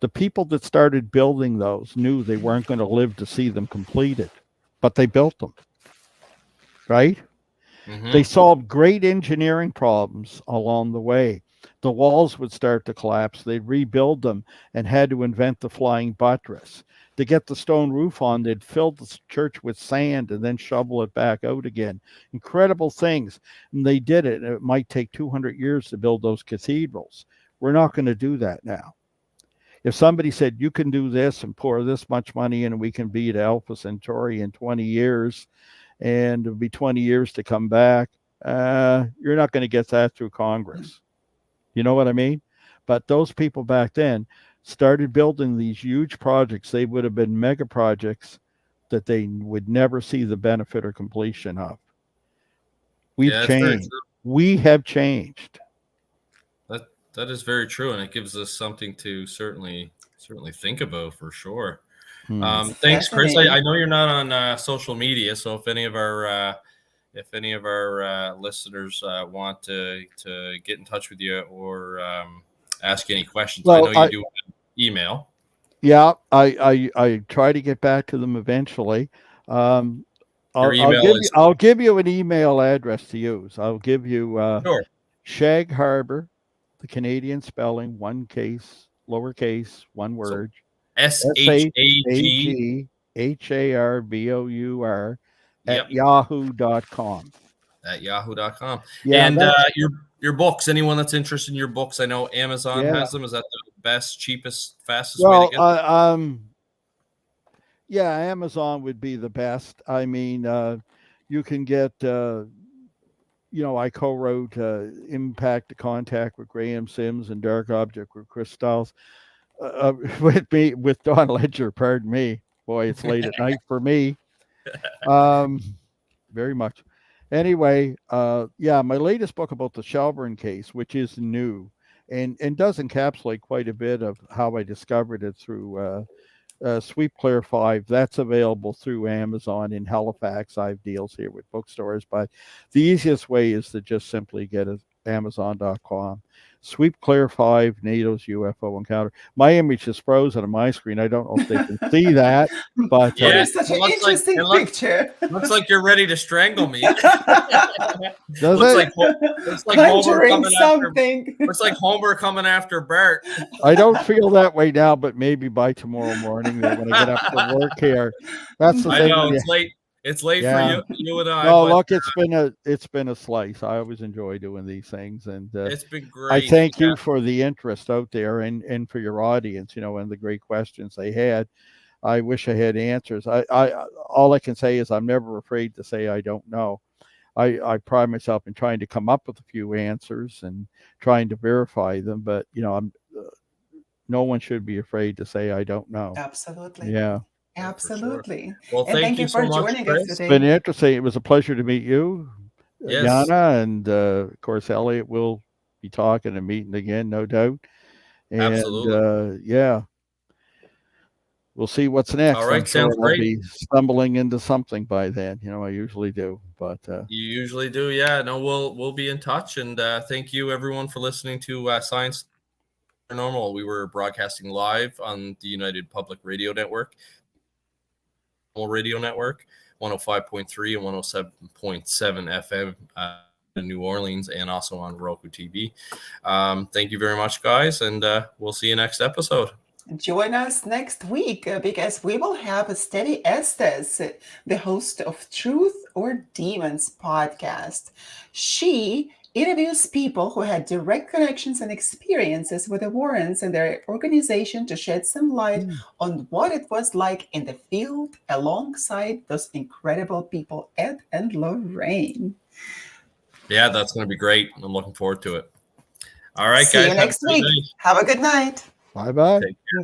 The people that started building those knew they weren't going to live to see them completed, but they built them, right? They solved great engineering problems along the way. The walls would start to collapse. They'd rebuild them and had to invent the flying buttress. To get the stone roof on, they'd fill the church with sand and then shovel it back out again. Incredible things. And they did it. It might take 200 years to build those cathedrals. We're not going to do that now. If somebody said, you can do this and pour this much money in and we can beat Alpha Centauri in 20 years, and it'll be 20 years to come back, you're not going to get that through Congress. You know what I mean? But those people back then started building these huge projects. They would have been mega projects that they would never see the benefit or completion of. We've Yeah, it's very changed. true. We have changed. That is very true, and it gives us something to certainly think about for sure. Hmm. Thanks, Chris. I Fascinating. know you're not on social media, so if any of our listeners want to get in touch with you or ask any questions, I know Well, you do have email. yeah, I try to get back to them eventually. Um, Your email is I'll give you an email address to use. I'll give you sure. Shag Harbour, the Canadian spelling, one case, lowercase, one So word, SHAG. SHAGHARBOUR Yep, at yahoo.com. at yahoo.com. Yeah, And that's, your books, anyone that's interested in your books, I know Amazon yeah. has them. Is that the best, cheapest, fastest way to Well, get them? yeah, Amazon would be the best. I mean, you can get, I co-wrote Impact to Contact with Graham Sims and Dark Object with Chris Stiles. With Don Ledger, pardon me. Boy, it's late at night for me. Very much. Anyway, my latest book about the Shelburne case, which is new and does encapsulate quite a bit of how I discovered it through Sweep Clear 5. That's available through Amazon in Halifax. I have deals here with bookstores, but the easiest way is to just simply get it Amazon.com. Sweep Clear 5 NATO's UFO encounter. My image is frozen on my screen. I don't know if they can see that, but That Yeah, is such it an looks like- interesting it looks- picture. looks like you're ready to strangle me. does looks it? like Homer Conjuring coming after. something. Looks like Homer coming after Bert. I don't feel that way now, but maybe by tomorrow morning when I get up to work here. That's the I thing. know when you- it's late. It's late Yeah. for you and I. No, but look, it's been a slice. I always enjoy doing these things, and it's been I great. thank you for the interest out there and for your audience, and the great questions they had. I wish I had answers. I all I can say is I'm never afraid to say I don't know. I pride myself in trying to come up with a few answers and trying to verify them, but I'm no one should be afraid to say I don't know. Absolutely. Yeah. Yeah, for sure. Absolutely. Well, And thank you so for much, joining Chris. us It's today. been interesting. It was a pleasure to meet you, Yes. Yana, and of course Elliott. Will be talking and meeting again, no doubt. And Absolutely. yeah, we'll see what's next. All right, I'm sure sounds I'll great. be stumbling into something by then. I usually do, but You usually do, yeah. No, we'll be in touch, and thank you everyone for listening to Science Paranormal. We were broadcasting live on the United Public Radio Network, Radio Network, 105.3 and 107.7 FM in New Orleans, and also on Roku TV. Thank you very much, guys, and we'll see you next episode. Join us next week because we will have Steady Estes, the host of Truth or Demons podcast. She interviews people who had direct connections and experiences with the Warrens and their organization to shed some light on what it was like in the field alongside those incredible people, Ed and Lorraine. Yeah, that's going to be great. I'm looking forward to it. All right, See guys. you next week. Have a good night. bye-bye. Take care.